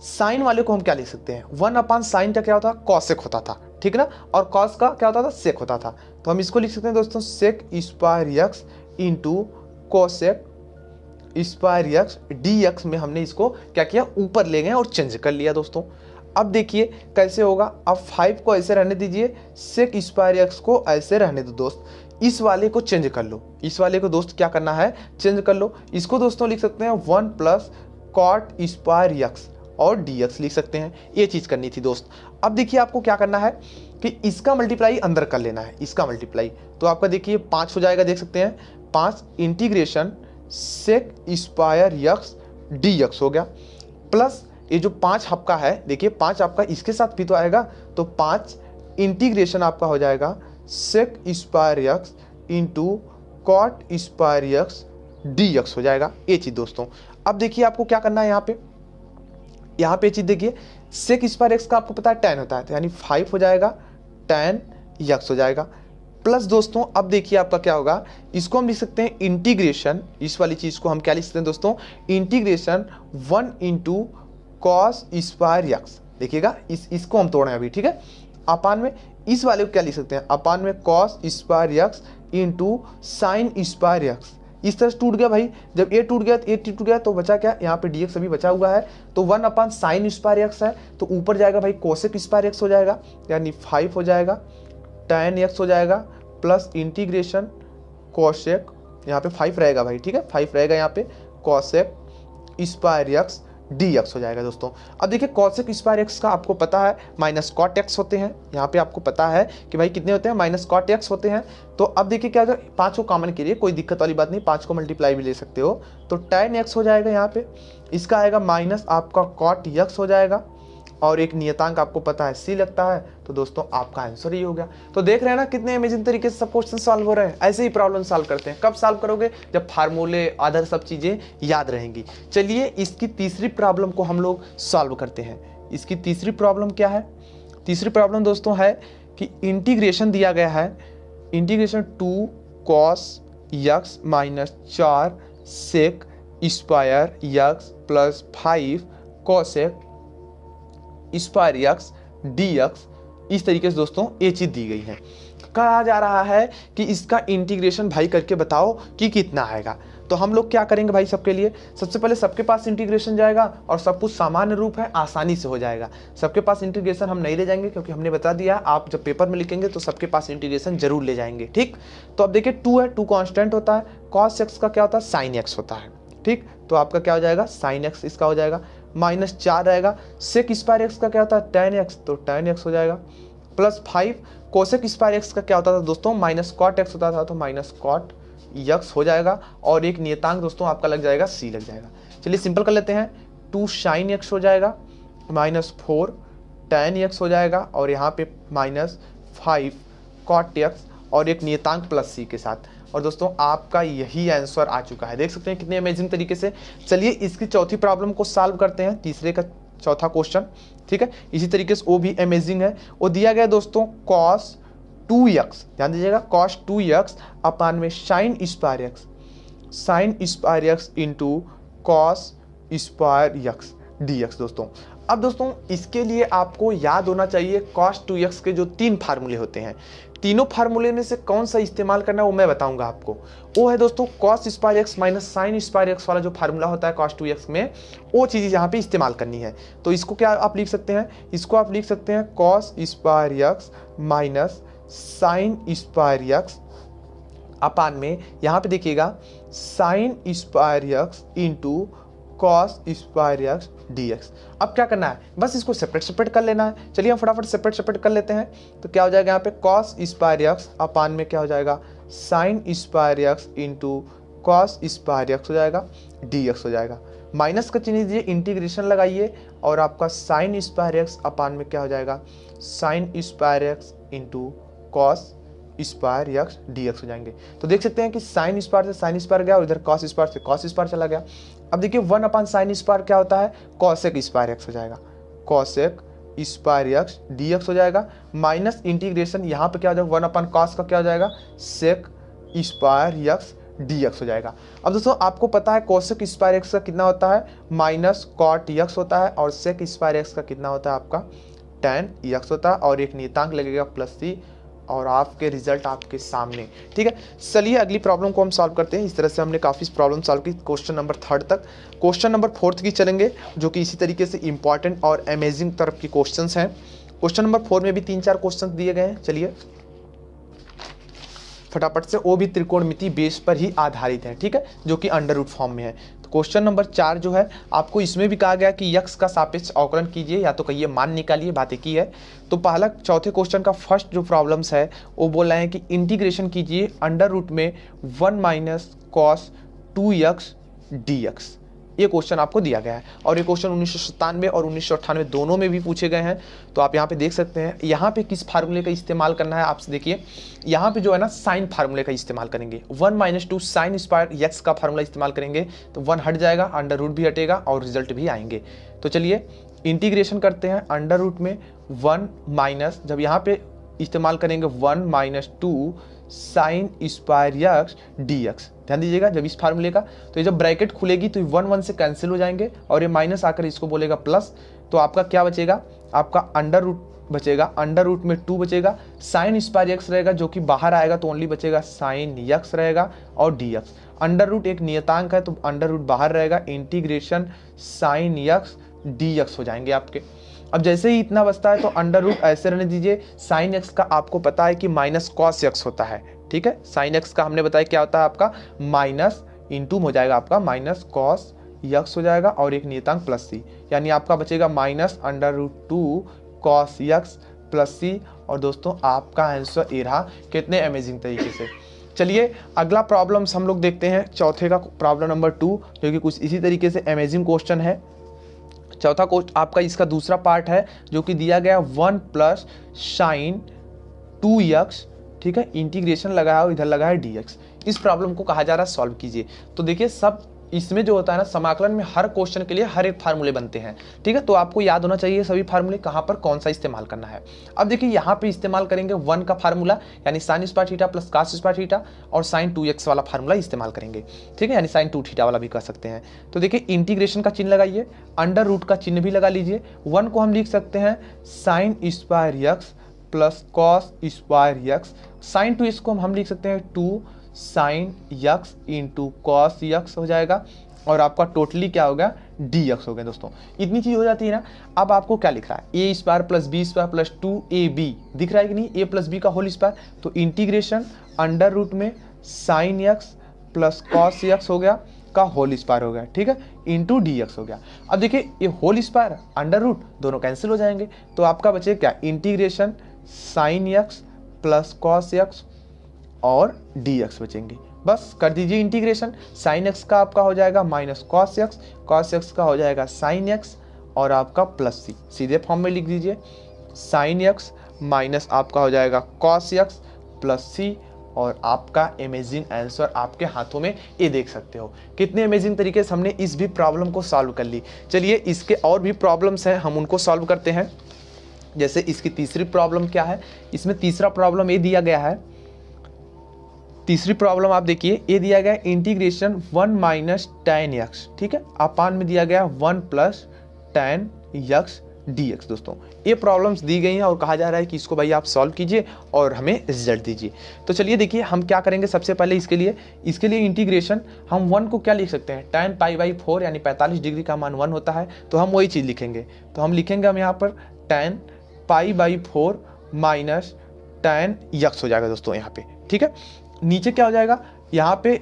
साइन वाले को हम क्या लिख सकते हैं, 1 अपान साइन का क्या होता है कॉसेक होता था, ठीक ना, और कॉस का क्या होता था सेक होता था, तो हम इसको लिख सकते हैं दोस्तों sec square x into cosec square x dx में हमने इसको क्या किया ऊपर ले गए और चेंज कर लिया दोस्तों। अब देखिए कैसे होगा, अब 5 को ऐसे रहने दीजिए, सेक स्क्वायर एक्स को ऐसे रहने दो दोस्त। इस वाले को चेंज कर लो, इस वाले को दोस्त क्या करना है, चेंज कर लो। इसको दोस्तों लिख सकते हैं 1 प्लस कॉट स्क्वायर एक्स और dx लिख सकते हैं, ये चीज़ करनी थी दोस्त। अब देखिए आपको क्या करना है कि इसका मल्टीप्लाई अंदर कर लेना है, इसका मल्टीप्लाई। तो आपका देखिए 5 हो जाएगा, देख सकते हैं 5 integration sec square x dx हो गया, प्लस ये जो 5 आपका है, देखिए 5 आपका इसके साथ भी तो आएगा, तो 5 इंटीग्रेशन आपका हो जाएगा sec square x into cot square x dx हो जाएगा, ये चीज़ दोस्तों। अब देखिए आपको क्या करना है, यहाँ पे चीज़ देखिए, सेक स्क्वायर एक्स का आपको पता है tan होता है, तो यानी 5 हो जाएगा tan x हो जाएगा, प्लस दोस्तों अब देखिए आपका क्या होगा, इसको हम लिख सकते हैं इंटीग्रेशन, इस वाली चीज़ को हम क्या लिख सकते हैं दोस्तों, integration 1 into cos square x. देखिएगा इसको हम तोड़े अभी, ठीक है, अपान में इस वाले को क्या लिख सकते हैं, अपान में cos square x into sine square x. इस तरह से टूट गया भाई, जब ये टूट गया तो ये टूट गया, तो बचा क्या, यहाँ पे dx अभी बचा हुआ है, तो 1 अपान साइन स्क्वायर एक्स है, तो ऊपर जाएगा भाई कोसेक स्क्वायर एक्स हो जाएगा, यानी 5 हो जाएगा, tan x हो जाएगा, प्लस इंटीग्रेशन कोसेक, यहाँ पे 5 रहेगा भाई, ठीक है, 5 रहेगा यहाँ पे, कोसेक स्क्वायर एक्स dx हो जाएगा दोस्तों। अब देखिए कोसेक स्क्वायर एक्स का आपको पता है माइनस कॉट एक्स होते हैं, यहाँ पे आपको पता है कि भाई कितने होते हैं, माइनस कॉट एक्स होते हैं। तो अब देखिए क्या होगा, 5 को कॉमन के लिए कोई दिक्कत वाली बात नहीं, 5 को मल्टीप्लाई भी ले सकते हो, तो tan एक्स हो जाएगा यहाँ पे, इसका आएगा माइनस आपका कॉट एक्स हो जाएगा, और एक नियतांक आपको पता है c लगता है, तो दोस्तों आपका आंसर ही हो गया। तो देख रहे हैं ना कितने अमेजिंग तरीके से सब क्वेश्चन सॉल्व हो रहे हैं। ऐसे ही प्रॉब्लम सॉल्व करते हैं, कब सॉल्व करोगे, जब फार्मूले अदर सब चीजें याद रहेंगी। चलिए इसकी तीसरी प्रॉब्लम को हम लोग सॉल्व करते हैं। इसकी तीसरी प्रॉब्लम क्या है, तीसरी प्रॉब्लम दोस्तों है कि इंटीग्रेशन दिया गया है, integration 2 cos x minus 4 sec square x plus 5 cosec square x dx, इस तरीके से दोस्तों ये चीज दी गई है। कहा जा रहा है कि इसका इंटीग्रेशन भाई करके बताओ कि कितना आएगा। तो हम लोग क्या करेंगे भाई, सबके लिए सबसे पहले सबके पास इंटीग्रेशन जाएगा और सब कुछ सामान्य रूप है, आसानी से हो जाएगा। सबके पास इंटीग्रेशन हम नहीं ले जाएंगे, क्योंकि हमने बता दिया आप जब पेपर में लिखेंगे तो सबके पास इंटीग्रेशन जरूर ले जाएंगे, ठीक। तो अब देखिए 2 है, 2 कांस्टेंट होता है, कॉस एक्स का क्या होता है, साइन एक्स होता है, ठीक। तो आपका क्या हो जाएगा, साइन एक्स इसका हो जाएगा, माइनस 4 रहेगा, सेक स्क्वायर एक्स का क्या होता है, tan एक्स, तो tan एक्स हो जाएगा, प्लस 5 कोसेक स्क्वायर एक्स का क्या होता था दोस्तों, माइनस कॉट एक्स होता था, तो माइनस कॉट एक्स हो जाएगा, और एक नियतांक दोस्तों आपका लग जाएगा c लग जाएगा। चलिए सिंपल कर लेते हैं, 2 साइन एक्स हो जाएगा, माइनस 4 tan एक्स हो जाएगा, और यहाँ पे माइनस 5 कॉट एक्स, और एक नियतांक प्लस c के साथ। और दोस्तों आपका यही आंसर आ चुका है, देख सकते हैं कितने अमेजिंग तरीके से। चलिए इसकी चौथी प्रॉब्लम को सॉल्व करते हैं, तीसरे का चौथा क्वेश्चन, ठीक है। इसी तरीके से वो भी अमेजिंग है। वो दिया गया दोस्तों cos 2x, ध्यान दीजिएगा, cos 2x अपान में sign square x, sign square x into cos square x dx दोस्तों। अब दोस्तों इसके लिए आपको याद होना चाहिए cos 2x के जो 3 फार्मूले होते हैं, तीनों फार्मूले में से कौन सा इस्तेमाल करना है वो मैं बताऊंगा आपको। वो है दोस्तों cos square x minus sine square x वाला जो फार्मूला होता है cos 2x में, वो चीज़ यहाँ पे इस्तेमाल करनी है। तो इसको क्या आप लिख सकते हैं, इसको आप लिख सकते हैं cos square x minus sine square x upon में, यहाँ पे देखिएगा sine square x into cos square x dx। अब क्या करना है, बस इसको सेपरेट सेपरेट कर लेना है। चलिए हम फटाफट सेपरेट सेपरेट कर लेते हैं। तो क्या हो जाएगा यहाँ पे कॉस स्क्वायर एक्स अपान में क्या हो जाएगा, sign square x into cos square x हो जाएगा, dx हो जाएगा। माइनस का चिन्ह दीजिए, इंटीग्रेशन लगाइए, और आपका साइन स्क्वायर एक्स अपान में क्या हो जाएगा, sign square x into cos square x dx हो जाएंगे। तो देख सकते हैं कि साइन स्क्वायर से साइन स्क्वायर गया, और इधर कॉस स्क्वायर से कॉस स्क्वायर चला गया। अब देखिए 1 अपान साइन स्क्वायर क्या होता है, कॉसेक स्क्वायर एक्स हो जाएगा, कॉसेक स्क्वायर एक्स dx हो जाएगा, माइनस इंटीग्रेशन यहाँ पे क्या हो जाएगा, 1 अपान कॉस का क्या हो जाएगा, सेक स्क्वायर एक्स dx हो जाएगा। अब दोस्तों आपको पता है कॉसेक स्क्वायर एक्स का कितना होता है, माइनस कॉट एक्स होता है, और सेक स्क्वायर एक्स का कितना होता है आपका, tan एक्स होता है, और एक नियतांक लगेगा प्लस c, और आपके रिजल्ट आपके सामने। ठीक है, चलिए अगली प्रॉब्लम को हम सॉल्व करते हैं। इस तरह से हमने काफ़ी प्रॉब्लम सॉल्व की क्वेश्चन नंबर 3 तक। क्वेश्चन नंबर 4 की चलेंगे, जो कि इसी तरीके से इंपॉर्टेंट और अमेजिंग तरफ की क्वेश्चंस हैं। क्वेश्चन नंबर 4 में भी 3-4 क्वेश्चन दिए गए हैं। चलिए फटाफट से, वो भी त्रिकोणमिति बेस पर ही आधारित है। ठीक है, जो कि अंडर रूट फॉर्म में है। तो क्वेश्चन नंबर 4 जो है, आपको इसमें भी कहा गया कि यक्स का सापेक्ष अवकलन कीजिए, या तो कहिए मान निकालिए, बातें की है। तो पहला चौथे क्वेश्चन का फर्स्ट जो प्रॉब्लम्स है वो बोल रहे हैं कि इंटीग्रेशन कीजिए अंडर रूट में 1 माइनस कॉस 2x dx। ये क्वेश्चन आपको दिया गया है और ये क्वेश्चन 1997 और 1998 दोनों में भी पूछे गए हैं। तो आप यहाँ पे देख सकते हैं, यहाँ पे किस फार्मूले का इस्तेमाल करना है आपसे। देखिए यहाँ पे जो है ना, साइन फार्मूले का इस्तेमाल करेंगे। 1 माइनस 2 साइन स्क्वायर यक्स का फार्मूला इस्तेमाल करेंगे तो 1 हट जाएगा, अंडर रूट भी हटेगा और रिजल्ट भी आएंगे। तो चलिए इंटीग्रेशन करते हैं अंडर रूट में 1 माइनस, जब यहाँ पे इस्तेमाल करेंगे 1 minus 2 sign square x dx। ध्यान दीजिएगा, जब इस फार्मूले का, तो ये जब ब्रैकेट खुलेगी तो 1 से कैंसिल हो जाएंगे और ये माइनस आकर इसको बोलेगा प्लस। तो आपका क्या बचेगा, आपका अंडर रूट बचेगा, अंडर रूट में 2 बचेगा, साइन स्क्वायर यक्स रहेगा जो कि बाहर आएगा तो ओनली बचेगा साइन यक्स रहेगा और dx। अंडर रूट एक नियतांक है तो अंडर रूट बाहर रहेगा, इंटीग्रेशन साइन यक्स dx हो जाएंगे आपके। अब जैसे ही इतना बचता है तो अंडर रूट ऐसे रहने दीजिए। साइन एक्स का आपको पता है कि माइनस कॉस एक्स होता है। ठीक है, साइन एक्स का हमने बताया क्या होता है आपका, माइनस इंटू हो जाएगा आपका माइनस कॉस यक्स हो जाएगा और एक नियतांक प्लस सी, यानी आपका बचेगा minus under root 2 cos x plus C. और दोस्तों आपका आंसर ये रहा, कितने अमेजिंग तरीके से। चलिए अगला प्रॉब्लम्स हम लोग देखते हैं, चौथे का प्रॉब्लम नंबर 2, जो कि कुछ इसी तरीके से अमेजिंग क्वेश्चन है। चौथा क्वेश्चन आपका इसका दूसरा पार्ट है, जो कि दिया गया 1 प्लस साइन 2x। ठीक है, इंटीग्रेशन लगाया और इधर लगाया dx। इस प्रॉब्लम को कहा जा रहा है सॉल्व कीजिए। तो देखिए सब इसमें जो होता है ना, समाकलन में हर क्वेश्चन के लिए हर एक फार्मूले बनते हैं। ठीक है, तो आपको याद होना चाहिए सभी फार्मूले कहाँ पर कौन सा इस्तेमाल करना है। अब देखिए यहाँ पे इस्तेमाल करेंगे 1 का फार्मूला, यानी sine square theta plus cos square theta, और साइन 2x वाला फार्मूला इस्तेमाल करेंगे। ठीक है, यानी साइन 2 थीटा वाला भी कर सकते हैं। तो देखिए इंटीग्रेशन का चिन्ह लगाइए, अंडर रूट का चिन्ह भी लगा लीजिए। 1 को हम लिख सकते हैं sine square x plus cos square x. Sine 2x को हम लिख सकते हैं 2 sine x into cos x हो जाएगा, और आपका टोटली क्या होगा, dx हो गया। दोस्तों इतनी चीज हो जाती है ना। अब आपको क्या लिख रहा है, A square plus B square plus 2ab दिख रहा है कि नहीं, a प्लस बी का होल स्क्वायर। तो इंटीग्रेशन अंडर रूट में sine x plus cos x हो गया का होल स्क्वायर हो गया। ठीक है, इंटू dx हो गया। अब देखिए ये होल स्क्वायर अंडर रूट दोनों कैंसिल हो जाएंगे, तो आपका बचे क्या, integration sign x plus cos x और dx बचेंगे। बस कर दीजिए इंटीग्रेशन। साइन एक्स का आपका हो जाएगा माइनस कॉस एक्स का हो जाएगा साइन एक्स, और आपका प्लस सी, सीधे फॉर्म में लिख दीजिए। साइन एक्स माइनस आपका हो जाएगा कॉस एक्स प्लस सी, और आपका अमेजिंग आंसर आपके हाथों में, ये देख सकते हो कितने अमेजिंग तरीके से हमने इस भी प्रॉब्लम को सॉल्व कर ली। चलिए इसके और भी प्रॉब्लम्स हैं, हम उनको सॉल्व करते हैं। जैसे इसकी तीसरी प्रॉब्लम क्या है, इसमें तीसरा प्रॉब्लम ये दिया गया है। तीसरी प्रॉब्लम आप देखिए, ये दिया गया इंटीग्रेशन 1 माइनस tan x। ठीक है, अपान में दिया गया 1 प्लस tan x dx। दोस्तों ये प्रॉब्लम्स दी गई हैं और कहा जा रहा है कि इसको भाई आप सॉल्व कीजिए और हमें रिजल्ट दीजिए। तो चलिए देखिए हम क्या करेंगे। सबसे पहले इसके लिए इंटीग्रेशन हम 1 को क्या लिख सकते हैं, tan π/4, यानी 45 डिग्री का मान 1 होता है, तो हम वही चीज़ लिखेंगे। तो हम लिखेंगे हम यहाँ पर tan π/4 माइनस tan x हो जाएगा दोस्तों यहाँ पे। ठीक है, नीचे क्या हो जाएगा, यहाँ पे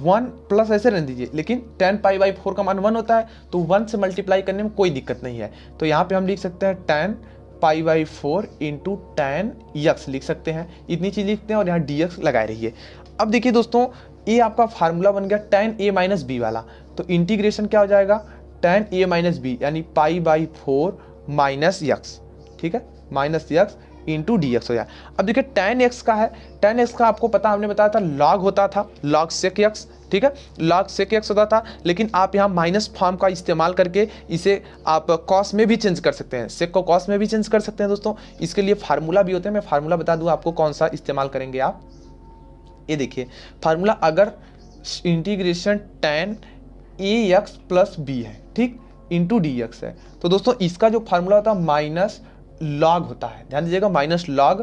1 प्लस ऐसे रहने दीजिए, लेकिन tan π/4 का मान 1 होता है तो 1 से मल्टीप्लाई करने में कोई दिक्कत नहीं है। तो यहाँ पे हम लिख सकते हैं tan π/4 इंटू tan x लिख सकते हैं, इतनी चीज़ लिखते हैं और यहाँ dx लगाए रहिए। अब देखिए दोस्तों, ये आपका फार्मूला बन गया tan a-b वाला। तो इंटीग्रेशन क्या हो जाएगा, tan a-b यानी π/4 माइनस x। ठीक है, माइनस x इंटू dx हो जाए। अब देखिए tan x का है, tan x का आपको पता, हमने बताया था log होता था, log sec x। ठीक है, log sec x होता था, लेकिन आप यहाँ माइनस फॉर्म का इस्तेमाल करके इसे आप कॉस में भी चेंज कर सकते हैं, sec को कॉस में भी चेंज कर सकते हैं। दोस्तों इसके लिए फार्मूला भी होते हैं, मैं फार्मूला बता दूँ आपको कौन सा इस्तेमाल करेंगे आप। ये देखिए फार्मूला, अगर integration tan ax plus b है, ठीक, इंटू dx है, तो दोस्तों इसका जो फार्मूला होता है माइनस लॉग होता है। ध्यान दीजिएगा, माइनस लॉग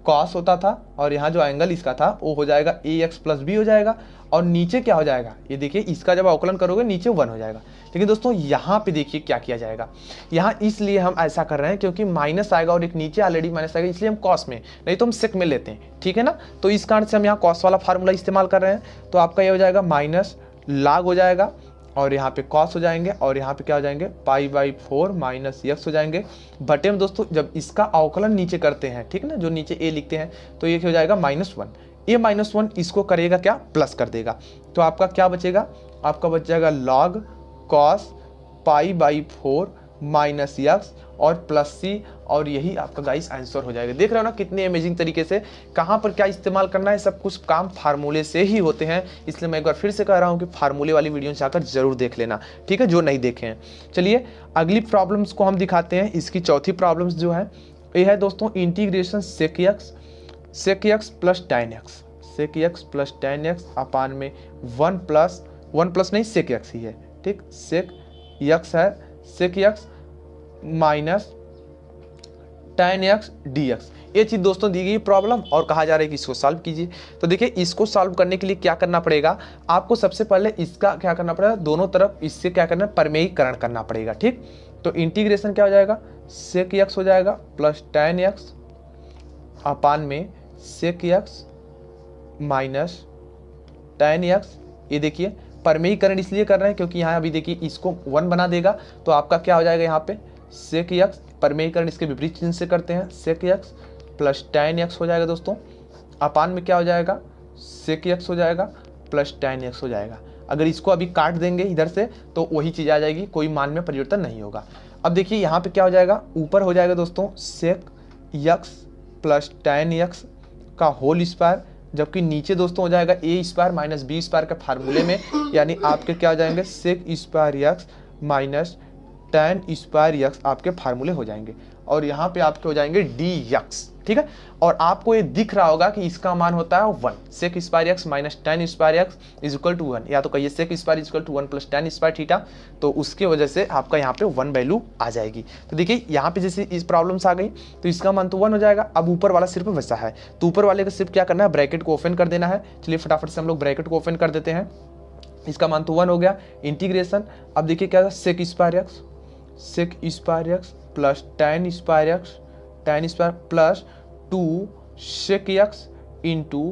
कॉस होता था और यहाँ जो एंगल इसका था वो हो जाएगा ए एक्स प्लस बी हो जाएगा, और नीचे क्या हो जाएगा, ये देखिए इसका जब अवकलन करोगे नीचे 1 हो जाएगा। लेकिन दोस्तों यहाँ पे देखिए क्या किया जाएगा, यहाँ इसलिए हम ऐसा कर रहे हैं क्योंकि माइनस आएगा और एक नीचे ऑलरेडी माइनस आएगा, इसलिए हम कॉस में, नहीं तो हम सेक में लेते हैं, ठीक है ना। तो इस कारण से हम यहाँ कॉस वाला फार्मूला इस्तेमाल कर रहे हैं। तो आपका ये हो जाएगा माइनस लाग हो जाएगा और यहाँ पे कॉस हो जाएंगे और यहाँ पे क्या हो जाएंगे पाई/4 माइनस एक्स हो जाएंगे बटे में दोस्तों जब इसका अवकलन नीचे करते हैं, ठीक है ना, जो नीचे ए लिखते हैं, तो ये क्या हो जाएगा -1। ये -1 इसको करेगा क्या, प्लस कर देगा। तो आपका क्या बचेगा, आपका बच जाएगा लॉग कॉस पाई/4 माइनस एक्स और प्लस सी, और यही आपका गाइस आंसर हो जाएगा। देख रहे हो ना कितने अमेजिंग तरीके से, कहाँ पर क्या इस्तेमाल करना है, सब कुछ काम फार्मूले से ही होते हैं। इसलिए मैं एक बार फिर से कह रहा हूँ कि फार्मूले वाली वीडियो जाकर जरूर देख लेना, ठीक है, जो नहीं देखे हैं। चलिए अगली प्रॉब्लम्स को हम दिखाते हैं। इसकी चौथी प्रॉब्लम्स जो है ये है दोस्तों integration sec x plus tan x, sec x plus tan x upon में 1 प्लस नहीं सेक एक्स ही है, ठीक, सेक एक्स है, sec x minus tan x dx। ये चीज़ दोस्तों दी गई प्रॉब्लम और कहा जा रहा है कि इसको सॉल्व कीजिए। तो देखिए इसको सॉल्व करने के लिए क्या करना पड़ेगा, आपको सबसे पहले इसका क्या करना पड़ेगा, दोनों तरफ इससे क्या करना है, परमेयीकरण करना पड़ेगा, ठीक। तो इंटीग्रेशन क्या हो जाएगा, सेक एक्स हो जाएगा प्लस tan x अपान में sec x minus tan x। ये देखिए परमेयीकरण इसलिए कर रहे हैं क्योंकि यहाँ अभी देखिए इसको 1 बना देगा, तो आपका क्या हो जाएगा यहाँ पे सेक एक्स, परमेयीकरण इसके विपरीत चिन्ह से करते हैं, sec x plus tan x हो जाएगा दोस्तों, अपान में क्या हो जाएगा सेक एक्स हो जाएगा प्लस tan x हो जाएगा। अगर इसको अभी काट देंगे इधर से तो वही चीज़ आ जाएगी, कोई मान में परिवर्तन नहीं होगा। अब देखिए यहाँ पे क्या हो जाएगा, ऊपर हो जाएगा दोस्तों sec x plus tan x का होल स्क्वायर, जबकि नीचे दोस्तों हो जाएगा a square minus b square के फार्मूले में, यानी आपके क्या हो जाएंगे sec square x minus tan square x आपके फार्मूले हो जाएंगे, और यहाँ पे आपके हो जाएंगे dx, ठीक है। और आपको ये दिख रहा होगा कि इसका मान होता है 1, sec square x minus tan square x is equal to 1, या तो कहिए sec square is equal to 1 plus tan square theta, तो उसके वजह से आपका यहाँ पे 1 वैल्यू आ जाएगी। तो देखिए यहाँ पे जैसे इस प्रॉब्लम्स आ गई तो इसका मान तो 1 हो जाएगा। अब ऊपर वाला सिर्फ वैसा है, तो ऊपर वाले का सिर्फ क्या करना है, ब्रैकेट को ओपन कर देना है। चलिए फटाफट से हम लोग ब्रैकेट को ओपन कर देते हैं, इसका मान तो 1 हो गया। इंटीग्रेशन अब देखिए क्या, sec square x plus tan square plus 2 sec x into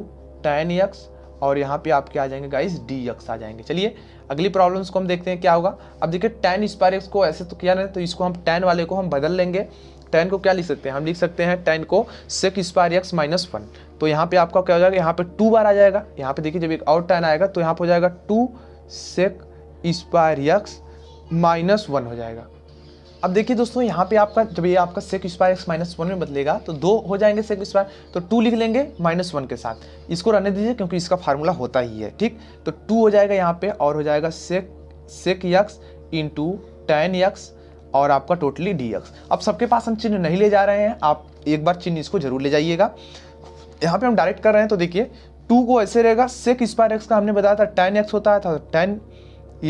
tan x, और यहाँ पे आपके आ जाएंगे गाइस dx आ जाएंगे। चलिए अगली प्रॉब्लम्स को हम देखते हैं क्या होगा। अब देखिए tan स्क्वायर एक्स को ऐसे तो किया नहीं, तो इसको हम tan वाले को हम बदल लेंगे। tan को क्या लिख सकते हैं, हम लिख सकते हैं tan को सेक स्क्वायर एक्स माइनस 1, तो यहाँ पे आपका क्या हो जाएगा, यहाँ पे 2 बार आ जाएगा। यहाँ पे देखिए जब एक और tan आएगा तो यहाँ पे हो जाएगा 2 सेक स्क्वायर एक्स माइनस 1 हो जाएगा। अब देखिए दोस्तों यहाँ पे आपका जब ये आपका सेक स्क्वायर एक्स माइनस 1 में बदलेगा तो 2 हो जाएंगे सेक स्क्वायर, तो 2 लिख लेंगे -1 के साथ, इसको रहने दीजिए क्योंकि इसका फार्मूला होता ही है, ठीक। तो 2 हो जाएगा यहाँ पे, और हो जाएगा sec x into tan x और आपका टोटली dx। अब सबके पास हम चिन्ह नहीं ले जा रहे हैं, आप एक बार चिन्ह इसको जरूर ले जाइएगा। यहाँ पे हम डायरेक्ट कर रहे हैं, तो देखिए 2 को ऐसे रहेगा, सेक स्क्वायर एक्स का हमने बताया था tan x होता है, तो tan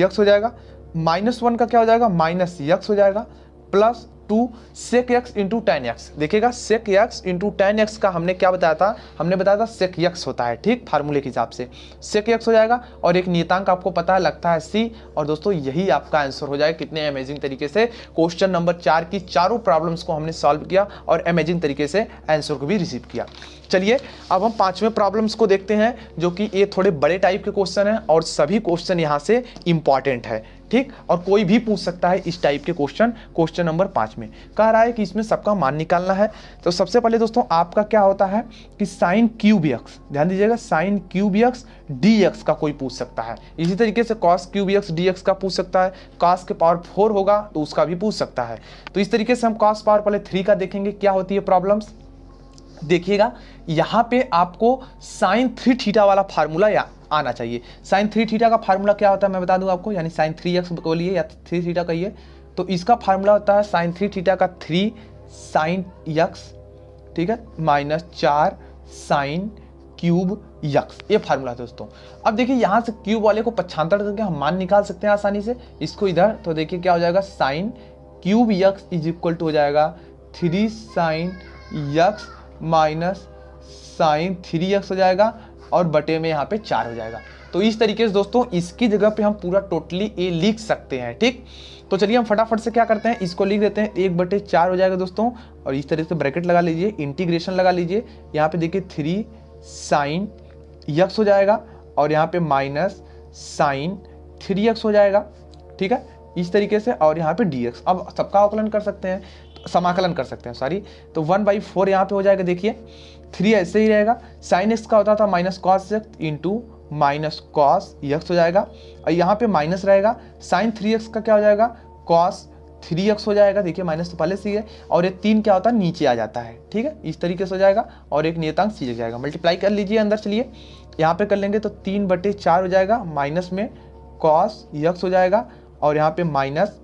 x हो जाएगा, -1 का क्या हो जाएगा माइनस x हो जाएगा, plus 2 sec x into tan x। देखिएगा sec x into tan x का हमने क्या बताया था, हमने बताया था सेक x होता है, ठीक, फार्मूले के हिसाब से सेक x हो जाएगा, और एक नियतांक आपको पता है लगता है c, और दोस्तों यही आपका आंसर हो जाएगा। कितने अमेजिंग तरीके से क्वेश्चन नंबर 4 की चारों प्रॉब्लम्स को हमने सॉल्व किया और अमेजिंग तरीके से आंसर को भी रिसीव किया। चलिए अब हम 5वें प्रॉब्लम्स को देखते हैं, जो कि ये थोड़े बड़े टाइप के क्वेश्चन हैं और सभी क्वेश्चन यहाँ से इंपॉर्टेंट है, ठीक, और कोई भी पूछ सकता है इस टाइप के क्वेश्चन। क्वेश्चन नंबर 5 में कह रहा है कि इसमें सबका मान निकालना है। तो सबसे पहले दोस्तों आपका क्या होता है कि साइन क्यूब एक्स, ध्यान दीजिएगा, साइन क्यूब एक्स dx का कोई पूछ सकता है। इसी तरीके से कॉस क्यूब एक्स dx का पूछ सकता है, कॉस के पावर 4 होगा तो उसका भी पूछ सकता है। तो इस तरीके से हम कॉस पावर पहले 3 का देखेंगे क्या होती है प्रॉब्लम्स। देखिएगा यहाँ पे आपको साइन 3 थीटा वाला फार्मूला आना चाहिए। साइन 3 थीटा का फार्मूला क्या होता है मैं बता दूं आपको, यानी साइन 3x बोलिए या 3 थीटा कहिए, तो इसका फार्मूला होता है साइन 3 थीटा का 3 साइन x, ठीक है, -4 साइन क्यूब x, ये फार्मूला है दोस्तों। अब देखिए यहाँ से क्यूब वाले को पक्षांतर करके हम मान निकाल सकते हैं आसानी से, इसको इधर, तो देखिए क्या हो जाएगा, sine cube x is equal to हो जाएगा 3 sign x minus sign 3x हो जाएगा और बटे में यहाँ पे 4 हो जाएगा। तो इस तरीके से दोस्तों इसकी जगह पे हम पूरा टोटली ए लिख सकते हैं। ठीक, तो चलिए हम फटाफट से क्या करते हैं, इसको लिख देते हैं 1/4 हो जाएगा दोस्तों, और इस तरह से ब्रैकेट लगा लीजिए, इंटीग्रेशन लगा लीजिए। यहाँ पे देखिए 3 साइन x हो जाएगा और यहाँ पे माइनस साइन 3x हो जाएगा। ठीक है, इस तरीके से, और यहाँ पे dx। अब सबका अवकलन कर सकते हैं, समाकलन कर सकते हैं सॉरी, तो 1/4 यहाँ पे हो जाएगा। देखिए 3 ऐसे ही रहेगा, साइन x का होता था minus cos x into minus cos x हो जाएगा, और यहाँ पे माइनस रहेगा, साइन 3x का क्या हो जाएगा, कॉस 3x हो जाएगा। देखिए माइनस तो पहले से ही है, और ये 3 क्या होता है, नीचे आ जाता है। ठीक है, इस तरीके से हो जाएगा, और एक नियतांक सीधे जाएगा, मल्टीप्लाई कर लीजिए अंदर। चलिए यहाँ पे कर लेंगे तो 3/4 हो जाएगा, माइनस में कॉस x हो जाएगा, और यहाँ पे माइनस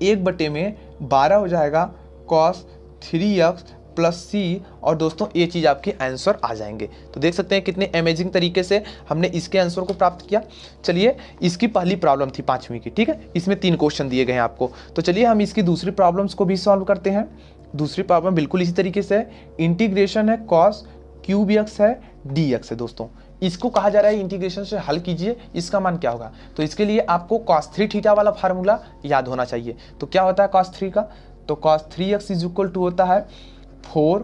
1/12 हो जाएगा कॉस 3x प्लस सी, और दोस्तों ये चीज़ आपके आंसर आ जाएंगे। तो देख सकते हैं कितने अमेजिंग तरीके से हमने इसके आंसर को प्राप्त किया। चलिए इसकी पहली प्रॉब्लम थी 5वीं की। ठीक है, इसमें 3 क्वेश्चन दिए गए हैं आपको, तो चलिए हम इसकी दूसरी प्रॉब्लम्स को भी सॉल्व करते हैं। दूसरी प्रॉब्लम बिल्कुल इसी तरीके से है, इंटीग्रेशन है कॉस क्यूब एक्स है dx है दोस्तों। इसको कहा जा रहा है इंटीग्रेशन से हल कीजिए, इसका मान क्या होगा। तो इसके लिए आपको cos 3 थीटा वाला फार्मूला याद होना चाहिए। तो क्या होता है cos 3 का, तो cos 3x is equal to होता है 4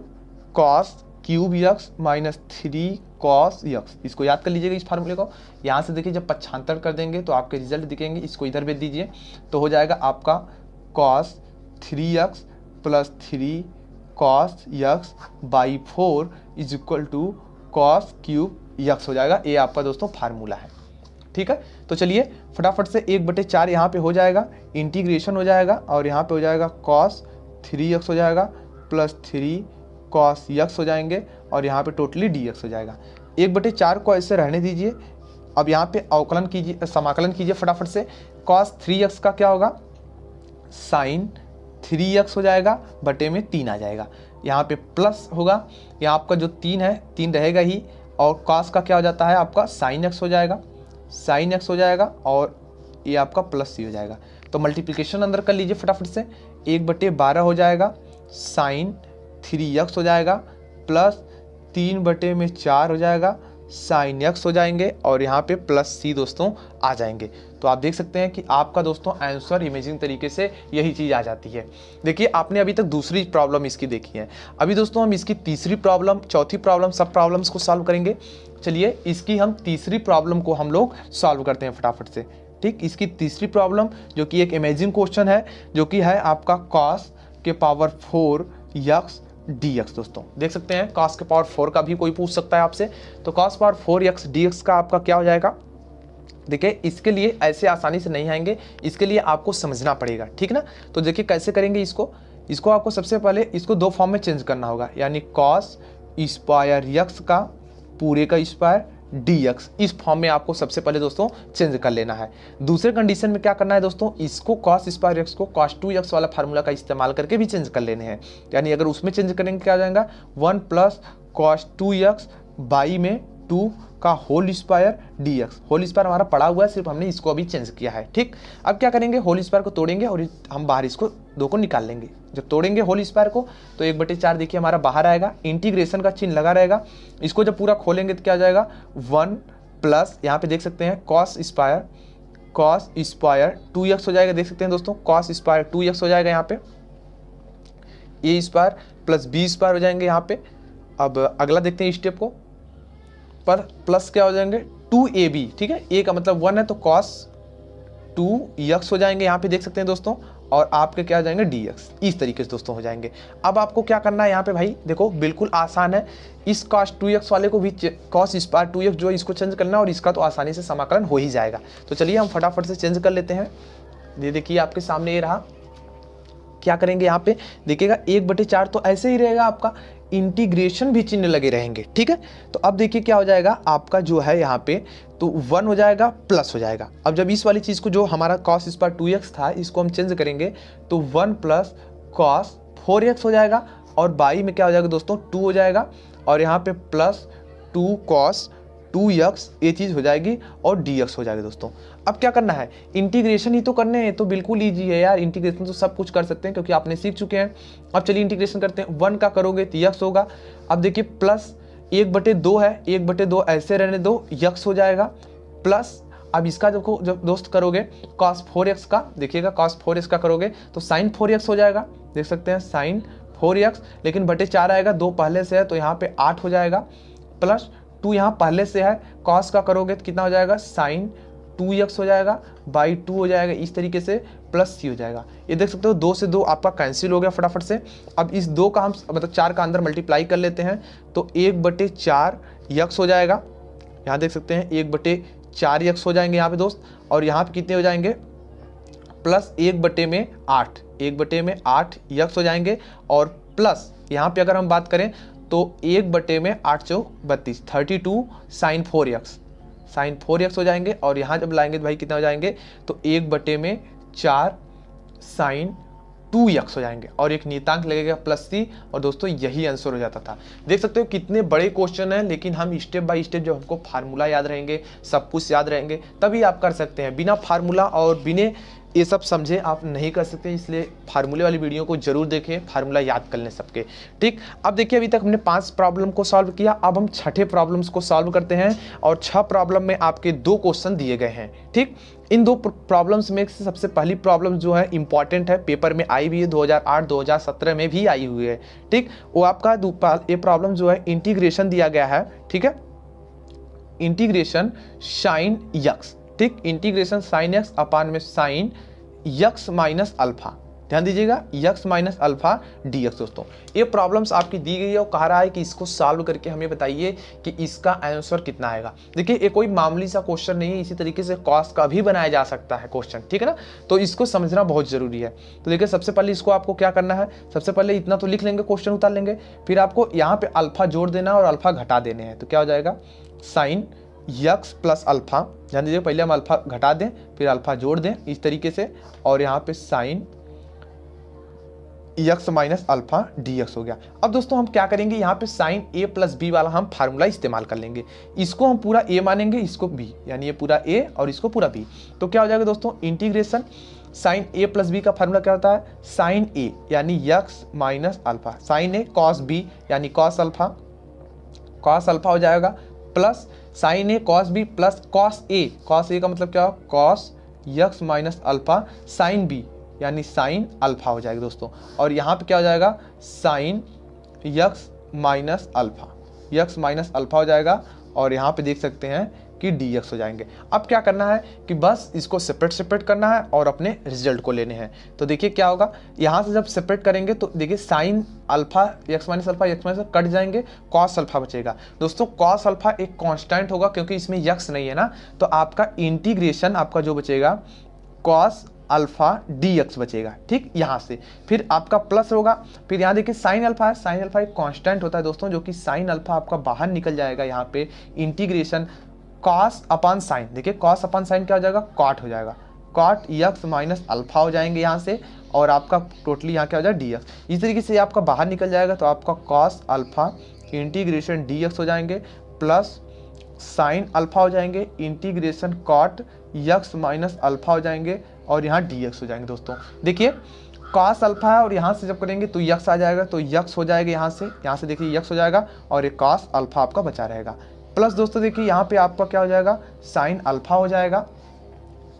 cos cube x minus 3 cos x। इसको याद कर लीजिएगा इस फार्मूले को। यहाँ से देखिए जब पक्षांतर कर देंगे तो आपके रिजल्ट दिखेंगे, इसको इधर भेज दीजिए, तो हो जाएगा आपका cos 3x plus 3 cos x by 4 is equal to cos cube x हो जाएगा। ये आपका दोस्तों फार्मूला है। ठीक है, तो चलिए फटाफट से 1/4 यहाँ पे हो जाएगा, इंटीग्रेशन हो जाएगा, और यहाँ पे हो जाएगा cos 3x हो जाएगा प्लस 3 cos x हो जाएंगे, और यहाँ पे टोटली dx हो जाएगा। 1/4 को ऐसे रहने दीजिए। अब यहाँ पे अवकलन कीजिए, समाकलन कीजिए फटाफट से। cos 3x का क्या होगा, साइन 3x हो जाएगा, बटे में 3 आ जाएगा, यहाँ पे प्लस होगा, यहाँ आपका जो 3 है 3 रहेगा ही, और cos का क्या हो जाता है आपका साइन x हो जाएगा, साइन x हो जाएगा, और ये आपका प्लस c हो जाएगा। तो मल्टीप्लिकेशन अंदर कर लीजिए फटाफट से, 1/12 हो जाएगा, साइन 3x हो जाएगा, प्लस 3/4 हो जाएगा, साइन x हो जाएंगे, और यहाँ पे प्लस c दोस्तों आ जाएंगे। तो आप देख सकते हैं कि आपका दोस्तों आंसर इमेजिंग तरीके से यही चीज़ आ जाती है। देखिए आपने अभी तक दूसरी प्रॉब्लम इसकी देखी है, अभी दोस्तों हम इसकी तीसरी प्रॉब्लम, चौथी प्रॉब्लम, सब प्रॉब्लम्स को सॉल्व करेंगे। चलिए इसकी हम तीसरी प्रॉब्लम को हम लोग सॉल्व करते हैं फटाफट से। ठीक, इसकी तीसरी प्रॉब्लम जो कि एक इमेजिंग क्वेश्चन है, जो कि है आपका cos के पावर 4 x dx। दोस्तों देख सकते हैं cos के पावर 4 का भी कोई पूछ सकता है आपसे, तो cos पावर 4 x dx का आपका क्या हो जाएगा। देखिए इसके लिए ऐसे आसानी से नहीं आएंगे, इसके लिए आपको समझना पड़ेगा। ठीक ना, तो देखिए कैसे करेंगे इसको आपको सबसे पहले इसको 2 फॉर्म में चेंज करना होगा, यानी cos स्क्वायर x का पूरे का स्क्वायर dx, इस फॉर्म में आपको सबसे पहले दोस्तों चेंज कर लेना है। दूसरे कंडीशन में क्या करना है दोस्तों, इसको cos स्क्वायर x को cos 2x वाला फार्मूला का इस्तेमाल करके भी चेंज कर लेने हैं। यानी अगर उसमें चेंज करेंगे क्या आ जाएगा, 1 प्लस cos 2x बाई में 2 का whole square dx। Whole square हमारा पड़ा हुआ है, सिर्फ हमने इसको अभी चेंज किया है। ठीक, अब क्या करेंगे, होल स्क्वायर को तोड़ेंगे और हम बाहर इसको 2 को निकाल लेंगे। जब तोड़ेंगे होल स्क्वायर को तो 1/4 देखिए हमारा बाहर आएगा, इंटीग्रेशन का चिन्ह लगा रहेगा। इसको जब पूरा खोलेंगे तो क्या आ जाएगा, 1 प्लस यहाँ पे देख सकते हैं cos स्क्वायर 2x हो जाएगा। देख सकते हैं दोस्तों cos स्क्वायर 2x हो जाएगा, यहाँ पे a square plus b square हो जाएंगे यहाँ पे। अब अगला देखते हैं स्टेप को, पर प्लस क्या हो जाएंगे 2ab। ठीक है, a का मतलब 1 है तो cos 2x हो जाएंगे यहाँ पे देख सकते हैं दोस्तों, और आपके क्या हो जाएंगे dx। इस तरीके से दोस्तों हो जाएंगे। अब आपको क्या करना है यहाँ पे भाई, देखो बिल्कुल आसान है, इस cos 2x वाले को भी cos स्क्वायर 2x जो इसको चेंज करना है, और इसका तो आसानी से समाकलन हो ही जाएगा। तो चलिए हम फटाफट से चेंज कर लेते हैं। ये देखिए आपके सामने ये रहा, क्या करेंगे यहाँ पे देखिएगा 1/4 तो ऐसे ही रहेगा आपका, इंटीग्रेशन भी चिन्ह लगे रहेंगे। ठीक है, तो अब देखिए क्या हो जाएगा आपका जो है यहाँ पे, तो 1 हो जाएगा प्लस हो जाएगा। अब जब इस वाली चीज़ को जो हमारा cos स्क्वायर 2x था इसको हम चेंज करेंगे तो 1 प्लस cos 4x हो जाएगा, और बाई में क्या हो जाएगा दोस्तों 2 हो जाएगा, और यहाँ पे प्लस 2 cos 2x ये चीज़ हो जाएगी और dx हो जाएगी दोस्तों। अब क्या करना है, इंटीग्रेशन ही तो करने हैं, तो बिल्कुल ईजी है यार, इंटीग्रेशन तो सब कुछ कर सकते हैं क्योंकि आपने सीख चुके हैं। अब चलिए इंटीग्रेशन करते हैं, 1 का करोगे तो x होगा। अब देखिए प्लस 1/2 है, 1/2 ऐसे रहने दो, x हो जाएगा प्लस। अब इसका जब दोस्त करोगे cos 4x का, देखिएगा cos 4x का करोगे तो sin 4x हो जाएगा, देख सकते हैं sin 4x, लेकिन बटे 4 आएगा, 2 पहले से है तो यहाँ पे 8 हो जाएगा, प्लस 2 यहाँ पहले से है, cos का करोगे तो कितना हो जाएगा sin 2x हो जाएगा, बाई 2 हो जाएगा, इस तरीके से प्लस c हो जाएगा। ये देख सकते हो 2 से 2 आपका कैंसिल हो गया फटाफट से। अब इस 2 का हम मतलब 4 का अंदर मल्टीप्लाई कर लेते हैं तो 1/4 x हो जाएगा, यहाँ देख सकते हैं 1/4 x हो जाएंगे यहाँ पे दोस्त, और यहाँ पे कितने हो जाएंगे प्लस 1/8, 1/8 x हो जाएंगे, और प्लस यहाँ पे अगर हम बात करें तो 1/8 × 32 32 sin 4x हो जाएंगे, और यहाँ जब लाएंगे तो भाई कितना हो जाएंगे तो 1/4 sin 2x हो जाएंगे, और एक नियतांक लगेगा प्लस c, और दोस्तों यही आंसर हो जाता था। देख सकते हो कितने बड़े क्वेश्चन हैं, लेकिन हम स्टेप बाय स्टेप जब हमको फार्मूला याद रहेंगे, सब कुछ याद रहेंगे, तभी आप कर सकते हैं। बिना फार्मूला और बिना ये सब समझे आप नहीं कर सकते, इसलिए फार्मूले वाली वीडियो को जरूर देखें, फार्मूला याद कर लें सबके, ठीक। अब देखिए अभी तक हमने 5 प्रॉब्लम को सॉल्व किया, अब हम छठे प्रॉब्लम्स को सॉल्व करते हैं, और 6 प्रॉब्लम में आपके 2 क्वेश्चन दिए गए हैं, ठीक। इन 2 प्रॉब्लम्स में से सबसे पहली प्रॉब्लम जो है इंपॉर्टेंट है, पेपर में आई भी है, 2008-2017 में भी आई हुई है, ठीक। वो आपका ये प्रॉब्लम जो है इंटीग्रेशन दिया गया है, ठीक है, इंटीग्रेशन साइन x, ठीक, इंटीग्रेशन साइन x अपान में साइन x माइनस अल्फा, ध्यान दीजिएगा x माइनस अल्फा dx। दोस्तों ये प्रॉब्लम्स आपकी दी गई है और कहा रहा है कि इसको सॉल्व करके हमें बताइए कि इसका आंसर कितना आएगा। देखिए ये कोई मामूली सा क्वेश्चन नहीं है, इसी तरीके से कॉस का भी बनाया जा सकता है क्वेश्चन, ठीक है ना, तो इसको समझना बहुत जरूरी है। तो देखिए सबसे पहले इसको आपको क्या करना है, सबसे पहले इतना तो लिख लेंगे, क्वेश्चन उतार लेंगे, फिर आपको यहाँ पे अल्फा जोड़ देना और अल्फा घटा देने हैं, तो क्या हो जाएगा साइन x प्लस अल्फा, ध्यान दीजिए पहले हम अल्फा घटा दें फिर अल्फा जोड़ दें इस तरीके से, और यहाँ पे sine x minus alpha dx हो गया। अब दोस्तों हम क्या करेंगे, यहाँ पे साइन a प्लस b वाला हम फार्मूला इस्तेमाल कर लेंगे, इसको हम पूरा a मानेंगे, इसको b, यानी ये पूरा a और इसको पूरा b, तो क्या हो जाएगा दोस्तों integration sine a plus b का फार्मूला क्या होता है, साइन a यानी x minus alpha, sine a cos b यानी कॉस अल्फा हो जाएगा, plus sine a cos b plus cos a का मतलब क्या, cos x minus alpha sine b यानी साइन अल्फा हो जाएगा दोस्तों, और यहाँ पे क्या हो जाएगा साइन x माइनस अल्फा हो जाएगा, और यहाँ पे देख सकते हैं कि dx हो जाएंगे। अब क्या करना है कि बस इसको सेपरेट करना है और अपने रिजल्ट को लेने हैं। तो देखिए क्या होगा, यहाँ से जब सेपरेट करेंगे तो देखिए sine alpha x minus alpha cut जाएंगे, कॉस अल्फा बचेगा। दोस्तों कॉस अल्फा एक कांस्टेंट होगा क्योंकि इसमें x नहीं है ना, तो आपका इंटीग्रेशन आपका जो बचेगा कॉस अल्फा dx बचेगा, ठीक। यहाँ से फिर आपका प्लस होगा, फिर यहाँ देखिए साइन अल्फा है, साइन अल्फा एक कांस्टेंट होता है दोस्तों, जो कि साइन अल्फा आपका बाहर निकल जाएगा, यहाँ पे इंटीग्रेशन कॉस अपान साइन, देखिए कॉस अपान साइन क्या हो जाएगा, कॉट हो जाएगा, कॉट x माइनस अल्फा हो जाएंगे यहाँ से, और आपका टोटली यहाँ क्या हो जाएगा dx, इस तरीके से आपका बाहर निकल जाएगा, तो आपका कॉस अल्फा इंटीग्रेशन dx हो जाएंगे, प्लस साइन अल्फा हो जाएंगे integration cot x minus alpha हो जाएंगे, और यहाँ dx हो जाएंगे। दोस्तों देखिए कॉस अल्फा है और यहाँ से जब करेंगे तो x आ जाएगा, तो x हो जाएगा यहाँ से देखिए x हो जाएगा, और एक कॉस अल्फा आपका बचा रहेगा, प्लस दोस्तों देखिए यहाँ पे आपका क्या हो जाएगा साइन अल्फा हो जाएगा।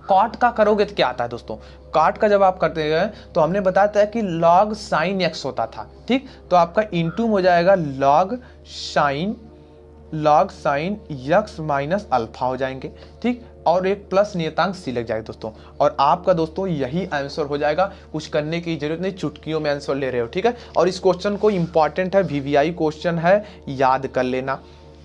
कॉट का करोगे तो क्या आता है दोस्तों, कॉट का जब आप करते हैं तो हमने बताया था कि लॉग साइन x होता था, ठीक, तो आपका इंटू हो जाएगा log sign x minus alpha हो जाएंगे, ठीक, और एक प्लस नियतांक c लग जाएगा दोस्तों, और आपका दोस्तों यही आंसर हो जाएगा, कुछ करने की जरूरत नहीं, चुटकियों में आंसर ले रहे हो, ठीक है। और इस क्वेश्चन को इंपॉर्टेंट है, VVI क्वेश्चन है, याद कर लेना,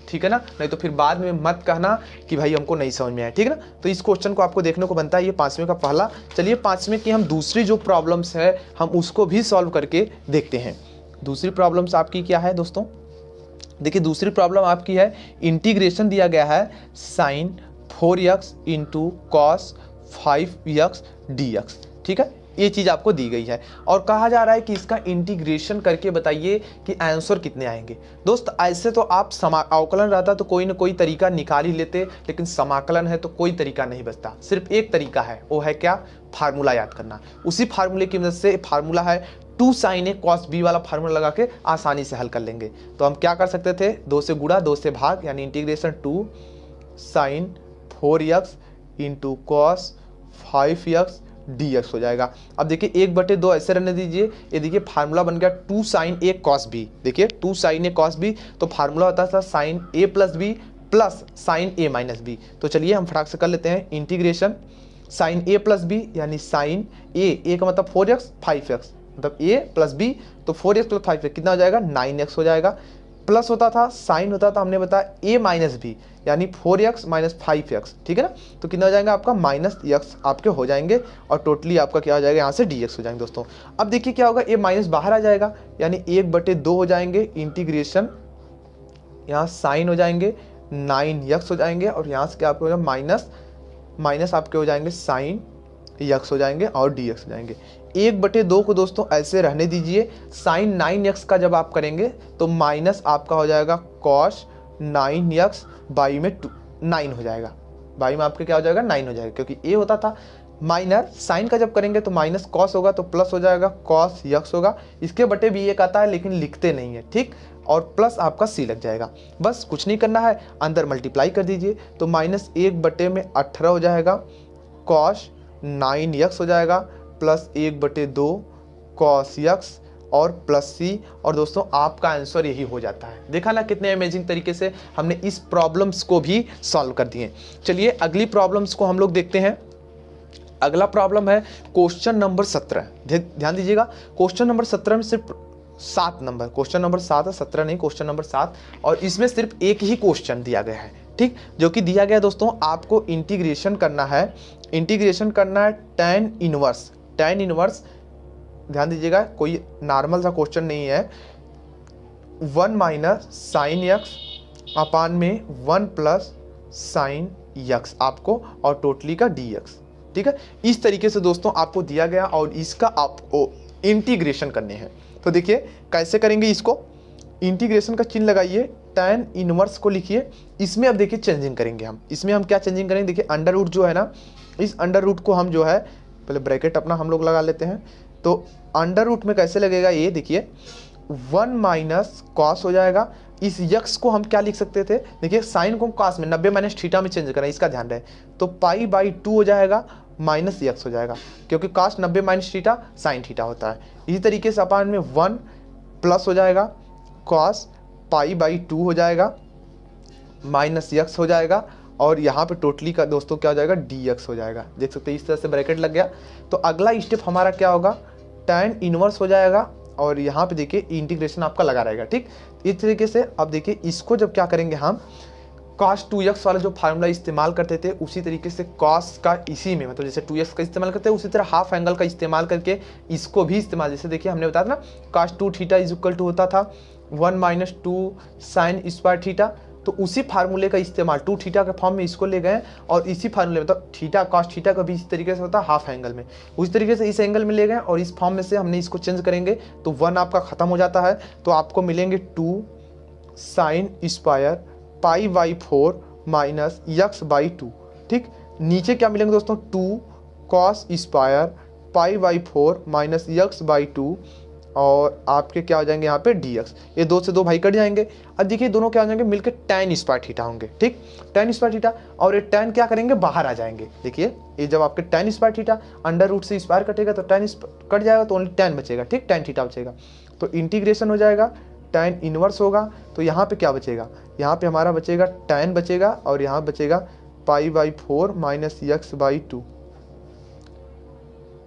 ठीक है ना, नहीं तो फिर बाद में मत कहना कि भाई हमको नहीं समझ में आया, ठीक है ना। तो इस क्वेश्चन को आपको देखने को बनता है, ये 5वें का पहला। चलिए 5वें की हम दूसरी जो प्रॉब्लम्स है हम उसको भी सॉल्व करके देखते हैं। दूसरी प्रॉब्लम्स आपकी क्या है दोस्तों, देखिए दूसरी प्रॉब्लम आपकी है इंटीग्रेशन दिया गया है sign 4x into cos 5x dx, ठीक है, ये चीज़ आपको दी गई है और कहा जा रहा है कि इसका इंटीग्रेशन करके बताइए कि आंसर कितने आएंगे। दोस्त ऐसे तो आप अवकलन रहता तो कोई ना कोई तरीका निकाल ही लेते, लेकिन समाकलन है तो कोई तरीका नहीं बचता, सिर्फ एक तरीका है, वो है क्या, फार्मूला याद करना। उसी फार्मूले की मदद से, फार्मूला है 2 sin a cos b वाला फार्मूला लगा के आसानी से हल कर लेंगे। तो हम क्या कर सकते थे, 2 से गुणा 2 से भाग, यानी integration 2 sin 4x into cos 5x dx हो जाएगा। अब देखिए 1/2 ऐसे रहने दीजिए, ये देखिए फार्मूला बन गया 2 sin a cos b। देखिए 2 sin a cos b तो फार्मूला होता था sin a plus b plus sin a minus b। तो चलिए हम फटाक से कर लेते हैं integration sin a plus b, यानी sin a का मतलब 4x 5x, मतलब a प्लस b तो 4x प्लस 5x कितना हो जाएगा, 9x हो जाएगा। प्लस होता था, साइन होता था, हमने बताया a माइनस बी, यानी 4x माइनस 5x, ठीक है ना। तो कितना हो जाएगा आपका, माइनस x आपके हो जाएंगे और टोटली आपका क्या हो जाएगा, यहाँ से dx हो जाएंगे दोस्तों। अब देखिए क्या होगा, a माइनस बाहर आ जाएगा, यानी 1/2 हो जाएंगे, इंटीग्रेशन यहाँ साइन हो जाएंगे 9x हो जाएंगे और यहाँ से क्या आपको हो जाएगा माइनस आपके हो जाएंगे साइन x हो जाएंगे और dx हो जाएंगे। 1/2 को दोस्तों ऐसे रहने दीजिए, साइन 9x का जब आप करेंगे तो माइनस आपका हो जाएगा कॉस 9x, बाई में 9 हो जाएगा, बाई में आपके क्या हो जाएगा 9 हो जाएगा, क्योंकि a होता था माइनर, साइन का जब करेंगे तो माइनस कॉस होगा तो प्लस हो जाएगा कॉस x होगा, इसके बटे भी एक आता है लेकिन लिखते नहीं है, ठीक, और प्लस आपका c लग जाएगा। बस कुछ नहीं करना है, अंदर मल्टीप्लाई कर दीजिए तो माइनस 1/18 हो जाएगा, कॉस 9x हो जाएगा प्लस 1/2 कॉस x और प्लस c, और दोस्तों आपका आंसर यही हो जाता है। देखा ना कितने अमेजिंग तरीके से हमने इस प्रॉब्लम्स को भी सॉल्व कर दिए। चलिए अगली प्रॉब्लम्स को हम लोग देखते हैं। अगला प्रॉब्लम है क्वेश्चन नंबर 17। ध्यान दीजिएगा, क्वेश्चन नंबर 17 में सिर्फ 7 नंबर, क्वेश्चन नंबर 7 है, 17 नहीं, क्वेश्चन नंबर 7, और इसमें सिर्फ एक ही क्वेश्चन दिया गया है, ठीक, जो कि दिया गया दोस्तों आपको इंटीग्रेशन करना है, इंटीग्रेशन करना है tan इनवर्स, ध्यान दीजिएगा कोई नॉर्मल सा क्वेश्चन नहीं है, 1 माइनस साइन x अपान में 1 प्लस साइन x आपको और टोटली का dx, ठीक है। इस तरीके से दोस्तों आपको दिया गया और इसका आपको इंटीग्रेशन करने हैं। तो देखिए कैसे करेंगे इसको, इंटीग्रेशन का चिन्ह लगाइए, tan इनवर्स को लिखिए, इसमें अब देखिए चेंजिंग करेंगे हम, इसमें हम क्या चेंजिंग करेंगे, देखिए अंडर रूट जो है ना, इस अंडर रूट को हम जो है पहले ब्रैकेट अपना हम लोग लगा लेते हैं, तो अंडर रूट में कैसे लगेगा, ये देखिए 1 माइनस कॉस हो जाएगा, इस यक्स को हम क्या लिख सकते थे, देखिए साइन को कॉस में 90 माइनस थीटा में चेंज करना है, इसका ध्यान रहे, तो π/2 हो जाएगा माइनस x हो जाएगा, क्योंकि cos 90 minus theta sine theta होता है। इसी तरीके से अपान में 1 प्लस हो जाएगा कॉस π/2 हो जाएगा माइनस x हो जाएगा, और यहाँ पे टोटली का दोस्तों क्या हो जाएगा, dx हो जाएगा। देख सकते हैं इस तरह से ब्रैकेट लग गया। तो अगला स्टेप हमारा क्या होगा, tan इनवर्स हो जाएगा और यहाँ पे देखिए इंटीग्रेशन आपका लगा रहेगा, ठीक। इस तरीके से अब देखिए इसको जब क्या करेंगे हम, cos 2x वाला जो फार्मूला इस्तेमाल करते थे उसी तरीके से cos का इसी में, मतलब जैसे 2x का इस्तेमाल करते हैं उसी तरह हाफ एंगल का इस्तेमाल करके इसको भी इस्तेमाल, जैसे देखिए हमने बताया था ना cos 2 theta is equal to होता था 1 माइनस 2 साइन स्क्वायर थीटा, तो उसी फार्मूले का इस्तेमाल 2 थीटा के फॉर्म में इसको ले गए और इसी फार्मूले में, मतलब थीटा cos थीटा का भी इस तरीके से होता है हाफ एंगल में, उसी तरीके से इस एंगल में ले गए और इस फॉर्म में से हमने इसको चेंज करेंगे तो 1 आपका खत्म हो जाता है, तो आपको मिलेंगे 2 साइन स्क्वायर π/4 माइनस x/2, ठीक। नीचे क्या मिलेंगे दोस्तों, 2 कॉस स्क्वायर π/4 माइनस x/2 और आपके क्या हो जाएंगे यहाँ पे dx, ये 2 से 2 भाई कट जाएंगे। अब देखिए दोनों क्या हो जाएंगे, मिलकर tan स्क्वायर थीटा होंगे, ठीक, tan स्क्वायर थीटा, और ये tan क्या करेंगे, बाहर आ जाएंगे। देखिए ये जब आपके tan square theta under root से स्क्वायर कटेगा तो tan कट जाएगा तो ओनली tan बचेगा, ठीक, tan थीटा बचेगा, तो इंटीग्रेशन हो जाएगा, tan इनवर्स होगा, तो यहाँ पे क्या बचेगा, यहाँ पे हमारा बचेगा tan बचेगा और यहाँ बचेगा π/4 माइनस x/2,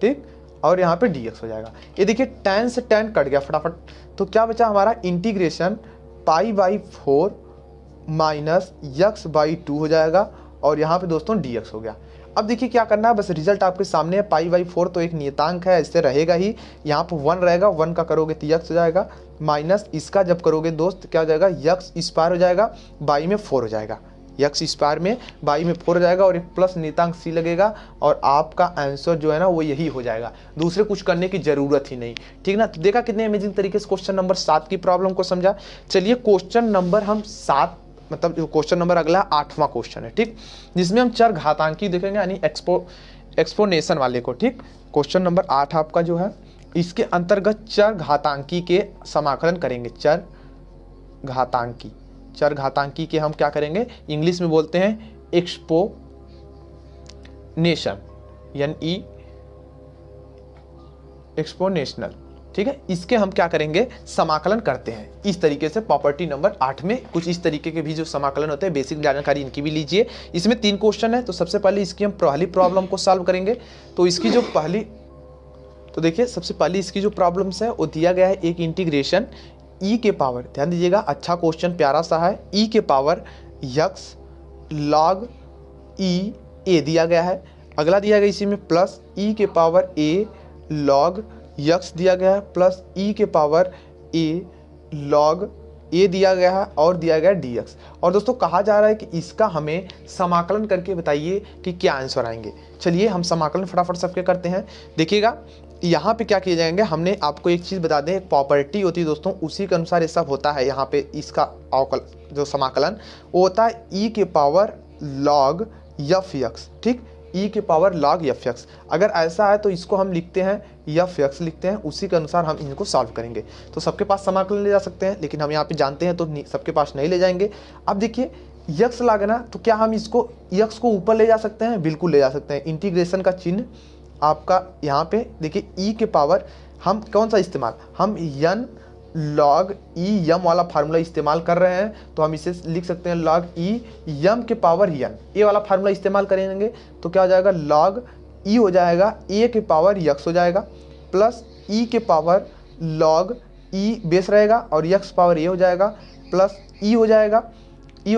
ठीक, और यहाँ पे dx हो जाएगा। ये देखिए tan से tan कट गया फटाफट, तो क्या बचा हमारा, इंटीग्रेशन π/4 माइनस x/2 हो जाएगा और यहाँ पे दोस्तों dx हो गया। अब देखिए क्या करना है, बस रिजल्ट आपके सामने है, π/4 तो एक नियतांक है, ऐसे रहेगा ही, यहाँ पे 1 रहेगा, 1 का करोगे तो x हो जाएगा, माइनस इसका जब करोगे दोस्त क्या हो जाएगा, x स्क्वायर हो जाएगा, बाई में 4 हो जाएगा, यक्स स्क्वायर में बाई में 4 हो जाएगा और एक प्लस नियतांक सी लगेगा और आपका आंसर जो है ना वो यही हो जाएगा, दूसरे कुछ करने की जरूरत ही नहीं। ठीक ना, तो देखा कितने अमेजिंग तरीके से क्वेश्चन नंबर 7 की प्रॉब्लम को समझा। चलिए क्वेश्चन नंबर हम 7 मतलब जो क्वेश्चन नंबर अगला 8वां क्वेश्चन है, ठीक, जिसमें हम चर घातांकी देखेंगे यानी एक्सपोनेशन वाले को। ठीक, क्वेश्चन नंबर 8 आपका जो है इसके अंतर्गत चर घातांकी के समाकलन करेंगे। चर घातांकी के हम क्या करेंगे, इंग्लिश में बोलते हैं एक्सपोनेशन यानी एक्सपोनेशनल। ठीक है, इसके हम क्या करेंगे, समाकलन करते हैं इस तरीके से। प्रॉपर्टी नंबर 8 में कुछ इस तरीके के भी जो समाकलन होते हैं, बेसिक जानकारी इनकी भी लीजिए। इसमें 3 क्वेश्चन है, तो सबसे पहले इसकी हम पहली प्रॉब्लम को सॉल्व करेंगे। तो इसकी जो पहली, तो देखिए सबसे पहले इसकी जो प्रॉब्लम्स है वो दिया गया है एक इंटीग्रेशन ई के पावर, ध्यान दीजिएगा, अच्छा क्वेश्चन प्यारा सा है, ई के पावर यक्स लॉग ई ए दिया गया है। अगला दिया गया इसी में प्लस ई के पावर ए लॉग यक्स दिया गया है, प्लस ई के पावर ए लॉग ए दिया गया है और दिया गया डी एक्स। और दोस्तों कहा जा रहा है कि इसका हमें समाकलन करके बताइए कि क्या आंसर आएंगे। चलिए हम समाकलन फटाफट सबके करते हैं। देखिएगा यहाँ पे क्या किए जाएंगे, हमने आपको एक चीज़ बता दें, एक प्रॉपर्टी होती है दोस्तों, उसी के अनुसार ये सब होता है। यहाँ पे इसका अवकल जो समाकलन वो होता है ई के पावर लॉग एफ एक्स। ठीक, ई के पावर लॉग एफ एक्स। अगर ऐसा है तो इसको हम लिखते हैं एफ एक्स लिखते हैं, उसी के अनुसार हम इनको सॉल्व करेंगे। तो सबके पास समाकलन ले जा सकते हैं, लेकिन हम यहाँ पे जानते हैं तो सबके पास नहीं ले जाएंगे। अब देखिए यक्स लागना, तो क्या हम इसको यक्स को ऊपर ले जा सकते हैं, बिल्कुल ले जा सकते हैं। इंटीग्रेशन का चिन्ह आपका यहाँ पे देखिए ई के पावर, हम कौन सा इस्तेमाल, हम यन लॉग ई यम वाला फार्मूला इस्तेमाल कर रहे हैं, तो हम इसे लिख सकते हैं लॉग ई यम के पावर यन, ये वाला फार्मूला इस्तेमाल करेंगे तो क्या हो जाएगा, लॉग ई हो जाएगा ए के पावर यक्स हो जाएगा, प्लस ई के पावर लॉग ई बेस रहेगा और यक्स पावर ए हो जाएगा, प्लस ई हो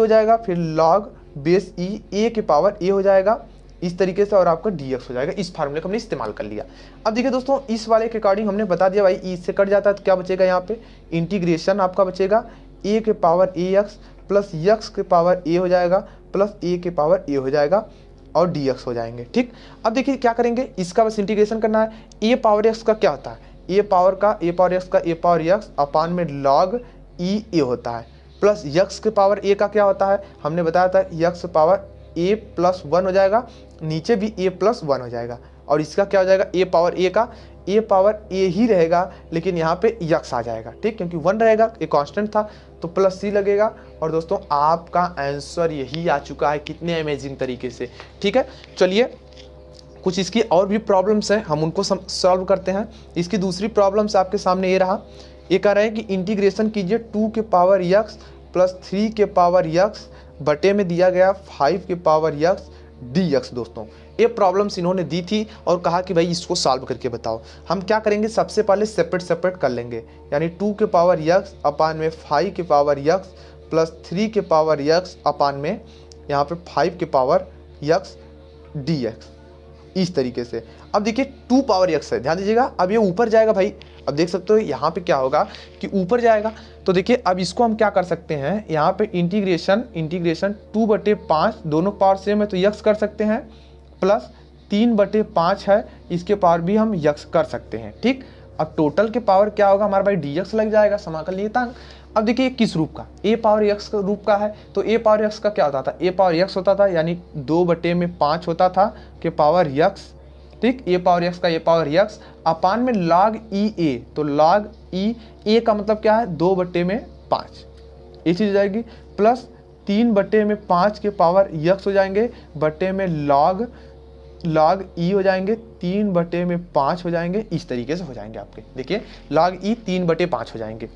जाएगा फिर लॉग बेस ई ए के पावर ए हो जाएगा इस तरीके से, और आपका dx हो जाएगा। इस फार्मूले को हमने इस्तेमाल कर लिया। अब देखिए दोस्तों इस वाले के अकॉर्डिंग हमने बता दिया भाई, ई से कट जाता है तो क्या बचेगा, यहाँ पे इंटीग्रेशन आपका बचेगा ए के पावर ए एक्स प्लस यक्स के पावर ए हो जाएगा प्लस ए के पावर ए हो जाएगा और dx हो जाएंगे। ठीक, अब देखिए क्या करेंगे, इसका बस इंटीग्रेशन करना है। ए पावर एक्स का क्या होता है, ए पावर एक्स का ए पावर एक्स अपान में लॉग ई ए होता है, प्लस यक्स के पावर ए का क्या होता है, हमने बताया था यक्स पावर ए प्लस 1 हो जाएगा, नीचे भी ए प्लस 1 हो जाएगा, और इसका क्या हो जाएगा, ए पावर ए का ए पावर ए ही रहेगा लेकिन यहाँ पे यक्स आ जाएगा। ठीक, क्योंकि 1 रहेगा, एक कांस्टेंट था तो प्लस सी लगेगा। और दोस्तों आपका आंसर यही आ चुका है, कितने अमेजिंग तरीके से। ठीक है, चलिए कुछ इसकी और भी प्रॉब्लम्स हैं, हम उनको सॉल्व करते हैं। इसकी दूसरी प्रॉब्लम्स आपके सामने ये रहा, ये कह रहे हैं कि इंटीग्रेशन कीजिए 2 के पावर यक्स प्लस 3 के पावर यक्स बटे में दिया गया 5 के पावर यक्स dx। दोस्तों ये प्रॉब्लम्स इन्होंने दी थी और कहा कि भाई इसको सॉल्व करके बताओ। हम क्या करेंगे, सबसे पहले सेपरेट कर लेंगे, यानी 2 के पावर यक्स अपान में 5 के पावर यक्स प्लस 3 के पावर यक्स अपान में यहाँ पे 5 के पावर यक्स dx, इस तरीके से। अब देखिए 2 पावर यक्स है, ध्यान दीजिएगा, अब ये ऊपर जाएगा भाई। अब देख सकते हो यहाँ पे क्या होगा कि ऊपर जाएगा, तो देखिए अब इसको हम क्या कर सकते हैं, यहाँ पे इंटीग्रेशन 2/5 दोनों पावर सेम है तो यक्स कर सकते हैं, प्लस 3/5 है इसके पावर भी हम यक्स कर सकते हैं। ठीक, अब टोटल के पावर क्या होगा हमारा भाई dx लग जाएगा, समाकल नियतांक। अब देखिए किस रूप का, ए पावर एक्स का रूप का है, तो ए पावर एक्स का क्या होता था, ए पावर एक्स होता था यानी 2/5 होता था के पावर यक्स। ठीक, ए पावर एक्स का ए पावर यक्स अपान में लॉग ई ए, तो लॉग ई ए का मतलब क्या है 2/5, ये चीज हो जाएगी, प्लस 3/5 के पावर यक्स हो जाएंगे बटे में लॉग ई हो जाएंगे 3/5 हो जाएंगे, इस तरीके से हो जाएंगे आपके। देखिए लॉग ई 3/5 हो जाएंगे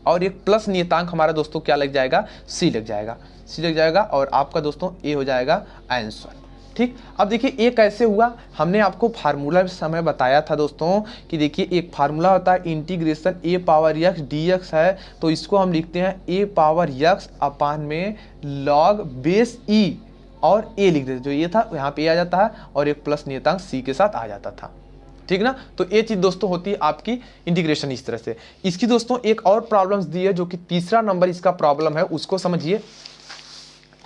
और एक प्लस नियतांक हमारा दोस्तों क्या लग जाएगा, सी लग जाएगा और आपका दोस्तों ए हो जाएगा आंसर। ठीक, अब देखिए ये कैसे हुआ, हमने आपको फार्मूला समय बताया था दोस्तों कि देखिए एक फार्मूला होता है इंटीग्रेशन ए पावर यक्स dx है, तो इसको हम लिखते हैं ए पावर यक्स अपान में लॉग बेस ई और ए लिख देते, जो ये था यहाँ पे आ जाता है और एक प्लस नियतांक सी के साथ आ जाता था। ठीक ना, तो ये चीज दोस्तों होती है आपकी इंटीग्रेशन इस तरह से। इसकी दोस्तों एक और प्रॉब्लम्स दी है जो कि तीसरा नंबर इसका प्रॉब्लम है, उसको समझिए।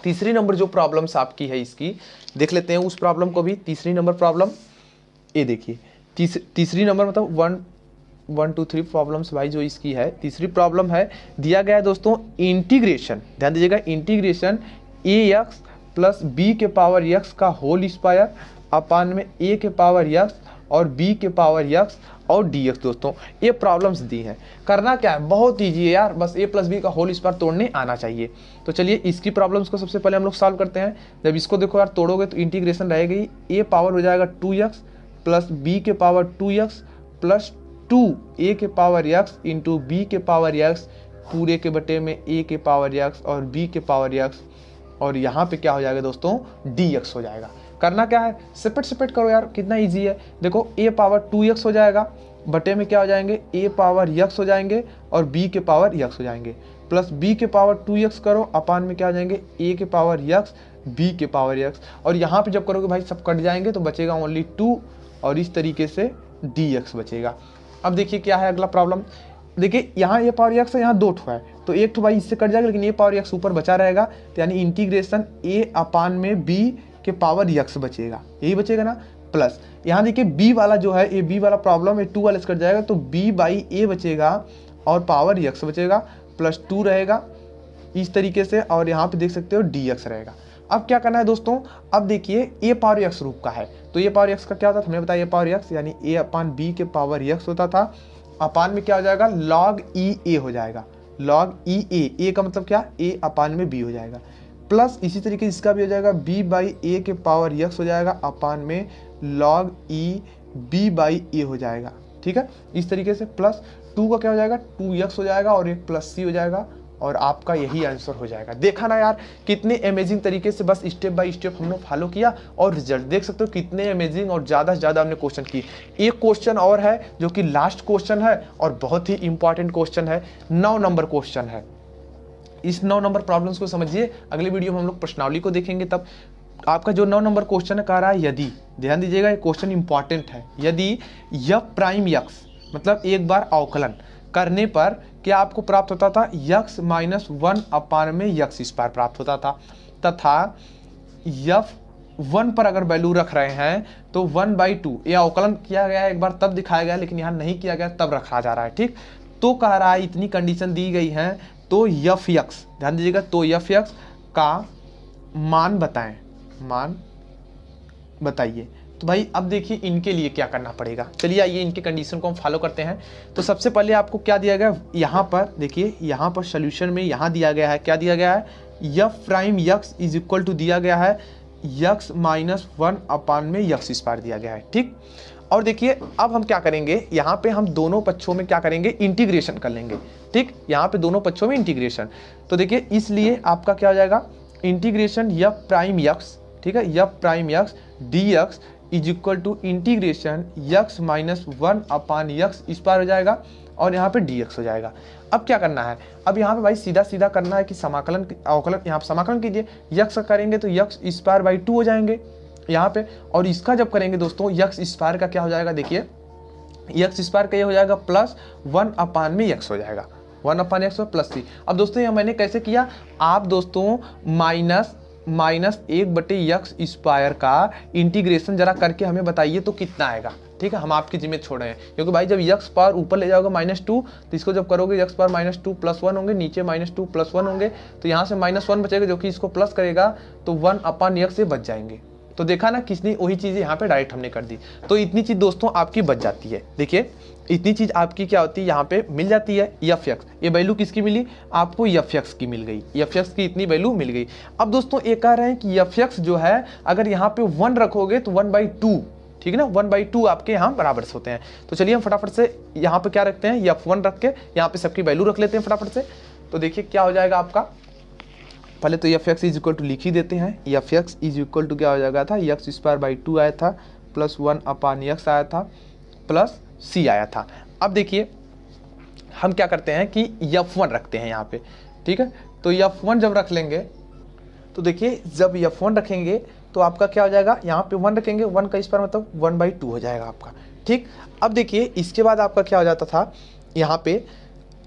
तीसरी नंबर जो प्रॉब्लम्स आपकी है इसकी देख लेते हैं उस प्रॉब्लम को भी। तीसरी नंबर प्रॉब्लम ये देखिए, तीसरी नंबर मतलब 1 2 3 प्रॉब्लम्स भाई जो इसकी है। तीसरी प्रॉब्लम है, दिया गया है दोस्तों इंटीग्रेशन, ध्यान दीजिएगा, इंटीग्रेशन ax प्लस बी के पावर x का होल स्क्वायर अपान में a के पावर x और b के पावर x और dx। दोस्तों ये प्रॉब्लम्स दी हैं, करना क्या है, बहुत ईजी है यार, बस a प्लस बी का होल स्क्वायर तोड़ने आना चाहिए। तो चलिए इसकी प्रॉब्लम्स को सबसे पहले हम लोग सॉल्व करते हैं। जब इसको देखो यार तोड़ोगे तो इंटीग्रेशन रहेगी, a पावर हो जाएगा 2x प्लस b के पावर 2x प्लस 2a के पावर x इंटू बी के पावर x पूरे के बटे में a के पावर x और b के पावर x, और यहाँ पे क्या हो जाएगा दोस्तों dx हो जाएगा। करना क्या है, सेपरेट करो यार, कितना इजी है। देखो a पावर 2x हो जाएगा, बटे में क्या हो जाएंगे a पावर x हो जाएंगे और b के पावर x हो जाएंगे, प्लस b के पावर 2x करो अपान में क्या हो जाएंगे a के पावर x b के पावर x, और यहाँ पे जब करोगे भाई सब कट जाएंगे तो बचेगा ओनली 2 और इस तरीके से dx बचेगा। अब देखिए क्या है अगला प्रॉब्लम, देखिए यहाँ a पावर x है, यहाँ 2 ठो है तो एक ठो भाई इससे कट जाएगा, लेकिन a पावर x ऊपर बचा रहेगा, तो यानी इंटीग्रेशन a अपान में b के पावर x बचेगा, यही बचेगा ना। प्लस यहाँ देखिए b वाला जो है, ये b वाला प्रॉब्लम है 2 वाले से कट जाएगा तो b बाई a बचेगा और पावर x बचेगा, प्लस 2 रहेगा इस तरीके से, और यहाँ पे देख सकते हो dx रहेगा। अब क्या करना है दोस्तों, अब देखिए a पावर x रूप का है, तो a पावर x का क्या होता है हमने बताया, a पावर x यानी a अपान b के पावर x होता था, अपान में क्या हो जाएगा log e a हो जाएगा, log e a का मतलब क्या, a अपान में b हो जाएगा, प्लस इसी तरीके इसका भी हो जाएगा b बाई a के पावर x हो जाएगा अपान में log e b by a हो जाएगा, ठीक है। इस तरीके से प्लस 2 का क्या हो जाएगा 2x हो जाएगा और एक प्लस c हो जाएगा, और आपका यही आंसर हो जाएगा। देखा ना यार कितने अमेजिंग तरीके से बस स्टेप बाय स्टेप हमने फॉलो किया, और रिजल्ट देख सकते हो कितने अमेजिंग, और ज़्यादा से ज़्यादा हमने क्वेश्चन किए। एक क्वेश्चन और है जो कि लास्ट क्वेश्चन है और बहुत ही इंपॉर्टेंट क्वेश्चन है, 9 नंबर क्वेश्चन है। इस 9 नंबर प्रॉब्लम्स को समझिए, अगले वीडियो में हम लोग प्रश्नावली को देखेंगे। तब आपका जो 9 नंबर क्वेश्चन है कह रहा है यदि, ध्यान दीजिएगा ये क्वेश्चन इंपॉर्टेंट है, यदि f प्राइम x मतलब एक बार अवकलन करने पर क्या आपको प्राप्त होता था, x माइनस 1 अपान में x स्क्वायर प्राप्त होता था, तथा f 1 पर अगर वैल्यू रख रहे हैं तो 1/2, ये अवकलन किया गया है एक बार तब दिखाया गया, लेकिन यहाँ नहीं किया गया तब रखा जा रहा है, ठीक। तो कह रहा है इतनी कंडीशन दी गई है, तो f(x), ध्यान दीजिएगा, तो f(x) का मान बताएं, मान बताइए। तो भाई अब देखिए इनके लिए क्या करना पड़ेगा, चलिए आइए इनके कंडीशन को हम फॉलो करते हैं। तो सबसे पहले आपको क्या दिया गया, यहाँ पर देखिए, यहाँ पर सोल्यूशन में यहाँ दिया गया है, क्या दिया गया है, f prime x is equal to दिया गया है x माइनस 1 अपान में x स्क्वायर दिया गया है, ठीक। और देखिए अब हम क्या करेंगे, यहाँ पे हम दोनों पक्षों में क्या करेंगे, इंटीग्रेशन कर लेंगे, ठीक। यहाँ पे दोनों पक्षों में इंटीग्रेशन, तो देखिए इसलिए आपका क्या हो जाएगा, इंटीग्रेशन f प्राइम x, ठीक है, f prime x dx is equal to integration x minus 1 upon x square हो जाएगा, और यहाँ पे dx हो जाएगा। अब क्या करना है, अब यहाँ पे भाई सीधा सीधा करना है कि समाकलन अवकलन, यहाँ पे समाकलन कीजिए, x का करेंगे तो x स्क्वायर बाई 2 हो जाएंगे यहाँ पे, और इसका जब करेंगे दोस्तों x स्क्वायर का क्या हो जाएगा, देखिए x स्क्वायर का ये हो जाएगा प्लस 1 अपान में x हो जाएगा, 1 अपान x प्लस c। अब दोस्तों ये मैंने कैसे किया, आप दोस्तों माइनस 1/x स्क्वायर का इंटीग्रेशन जरा करके हमें बताइए तो कितना आएगा, ठीक है। हम आपकी जिम्मे छोड़ रहे हैं, क्योंकि भाई जब x पावर ऊपर ले जाओगे -2, तो इसको जब करोगे x पावर -2 प्लस 1 होंगे, नीचे -2 प्लस 1 होंगे, तो यहाँ से -1 बचेगा जो कि इसको प्लस करेगा, तो 1 अपान x से बच जाएंगे। तो देखा ना किसने वही चीज़ यहाँ पे डायरेक्ट हमने कर दी, तो इतनी चीज़ दोस्तों आपकी बच जाती है। देखिए इतनी चीज़ आपकी क्या होती है, यहाँ पे मिल जाती है f(x), ये वैल्यू किसकी मिली आपको, f(x) की मिल गई, f(x) की इतनी वैल्यू मिल गई। अब दोस्तों ये कह रहे हैं कि f(x) जो है अगर यहाँ पे 1 रखोगे तो 1/2, ठीक है ना, 1/2 आपके यहाँ बराबर से होते हैं। तो चलिए हम फटाफट से यहाँ पे क्या रखते हैं, f1 रख के यहाँ पे सबकी वैल्यू रख लेते हैं फटाफट से। तो देखिए क्या हो जाएगा आपका, पहले तो f(x) इज इक्वल टू लिख ही देते हैं, f(x) इज इक्वल टू क्या हो जाएगा था, x स्क्वायर बाई 2 आया था, प्लस 1 अपान x आया था, प्लस c आया था। अब देखिए हम क्या करते हैं कि f1 रखते हैं यहाँ पे, ठीक है। तो f1 जब रख लेंगे तो देखिए जब f1 रखेंगे तो आपका क्या हो जाएगा, यहाँ पे 1 रखेंगे, 1 का स्क्वायर मतलब 1/2 हो जाएगा आपका, ठीक। अब देखिए इसके बाद आपका क्या हो जाता था, यहाँ पे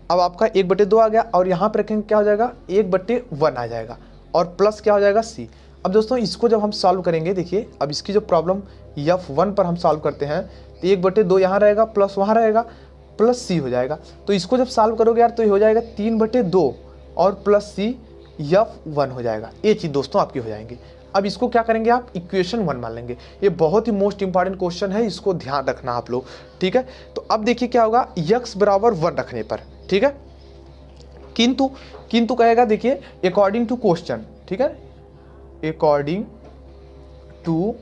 अब आपका 1/2 आ गया, और यहाँ पे रखेंगे क्या हो जाएगा, 1/1 आ जाएगा, और प्लस क्या हो जाएगा सी। अब दोस्तों इसको जब हम सॉल्व करेंगे, देखिए अब इसकी जो प्रॉब्लम F1 पर हम सॉल्व करते हैं तो 1/2 यहाँ रहेगा प्लस वहाँ रहेगा प्लस सी हो जाएगा। तो इसको जब सॉल्व करोगे यार तो ये हो जाएगा 3/2 और प्लस सी F1 हो जाएगा। ये चीज़ दोस्तों आपकी हो जाएंगी। अब इसको क्या करेंगे आप इक्वेशन 1 मान लेंगे। ये बहुत ही मोस्ट इंपॉर्टेंट क्वेश्चन है, इसको ध्यान रखना आप लोग, ठीक है। तो अब देखिए क्या होगा x बराबर 1 रखने पर, ठीक है। किंतु कहेगा देखिए अकॉर्डिंग टू क्वेश्चन, ठीक है, अकॉर्डिंग टू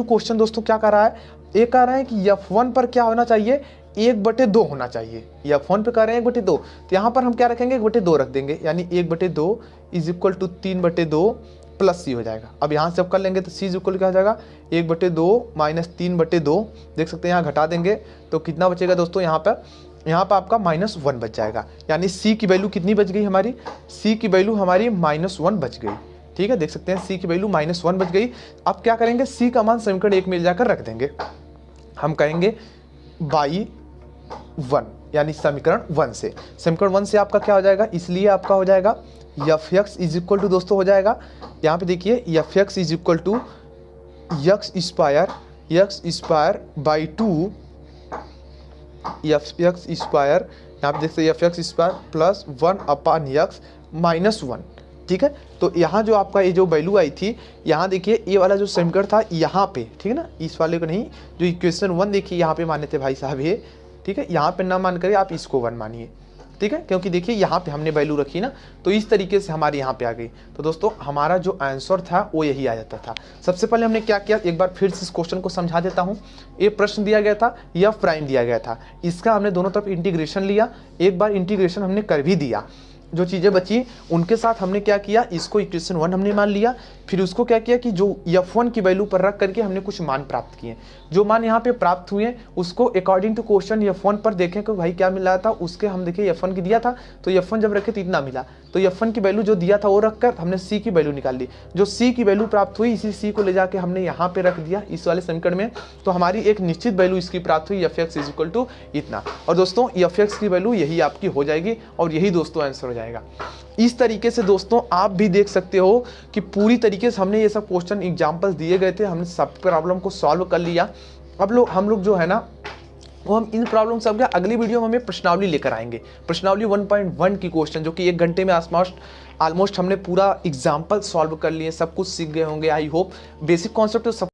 क्वेश्चन दोस्तों क्या कर रहा है, ये कह रहा है कि F1 पर क्या होना चाहिए 1/2 होना चाहिए। F1 पे कह रहे हैं 1/2, तो यहाँ पर हम क्या रखेंगे 1/2 रख देंगे, यानी 1/2 इज इक्वल टू 3/2 प्लस सी हो जाएगा। अब यहाँ से अब कर लेंगे तो सी इज इक्वल क्या हो जाएगा 1/2 माइनस 3/2, देख सकते हैं यहाँ घटा देंगे तो कितना बचेगा दोस्तों, यहाँ पर आपका -1 बच जाएगा। यानी सी की वैल्यू कितनी बच गई हमारी, सी की वैल्यू हमारी -1 बच गई, ठीक है। देख सकते हैं सी की वैल्यू -1 बच गई। अब क्या करेंगे, सी का मान समीकरण 1 में ले जाकर रख देंगे, हम कहेंगे बाई 1, यानी समीकरण 1 से, समीकरण 1 से आपका क्या हो जाएगा, इसलिए आपका हो जाएगा Fx इज इक्वल टू दोस्तों हो जाएगा, यहाँ पे देखिए Fx is equal to x square by 2, Fx square यहाँ पे देखते हैं Fx स्क्वायर प्लस 1/x -1, ठीक है। तो यहाँ जो आपका ये जो वैल्यू आई थी, यहाँ देखिए ये वाला जो समीकरण था यहाँ पे, ठीक है ना, इस वाले को नहीं, जो इक्वेशन 1 देखिए यहाँ पे माने थे भाई साहब ये, ठीक है। यहाँ पे ना मान करिए आप इसको 1 मानिए, ठीक है, क्योंकि देखिए यहाँ पे हमने वैल्यू रखी ना, तो इस तरीके से हमारे यहाँ पे आ गई। तो दोस्तों हमारा जो आंसर था वो यही आ जाता था। सबसे पहले हमने क्या किया, एक बार फिर से इस क्वेश्चन को समझा देता हूँ। ये प्रश्न दिया गया था, F प्राइम दिया गया था, इसका हमने दोनों तरफ इंटीग्रेशन लिया, एक बार इंटीग्रेशन हमने कर भी दिया, जो चीज़ें बची उनके साथ हमने क्या किया, इसको इक्वेशन 1 हमने मान लिया, फिर उसको क्या किया कि जो F1 की वैल्यू पर रख करके हमने कुछ मान प्राप्त किए। जो मान यहाँ पे प्राप्त हुए उसको अकॉर्डिंग टू क्वेश्चन F1 पर देखें कि भाई क्या मिला था, उसके हम देखें F1 की दिया था तो F1 जब रखे तो इतना मिला, तो F1 की वैल्यू जो दिया था वो रखकर हमने C की वैल्यू निकाल ली। जो C की वैल्यू प्राप्त हुई इसी C को ले जाके हमने यहाँ पे रख दिया इस वाले समीकरण में, तो हमारी एक निश्चित वैल्यू इसकी प्राप्त हुई Fx इज इक्वल टू इतना। और दोस्तों Fx की वैल्यू यही आपकी हो जाएगी और यही दोस्तों आंसर हो जाएगा। इस तरीके से दोस्तों आप भी देख सकते हो कि पूरी तरीके से हमने ये सब क्वेश्चन एग्जाम्पल्स दिए गए थे, हमने सब प्रॉब्लम को सॉल्व कर लिया। अब हम लोग जो है ना वो हम इन प्रॉब्लम सब का अगली वीडियो में हमें प्रश्नावली लेकर आएंगे। प्रश्नावली 1.1 की क्वेश्चन जो कि 1 घंटे में ऑलमोस्ट हमने पूरा एग्जाम्पल सॉल्व कर लिए, सब कुछ सीख गए होंगे। आई होप बेसिक कॉन्सेप्ट तो सब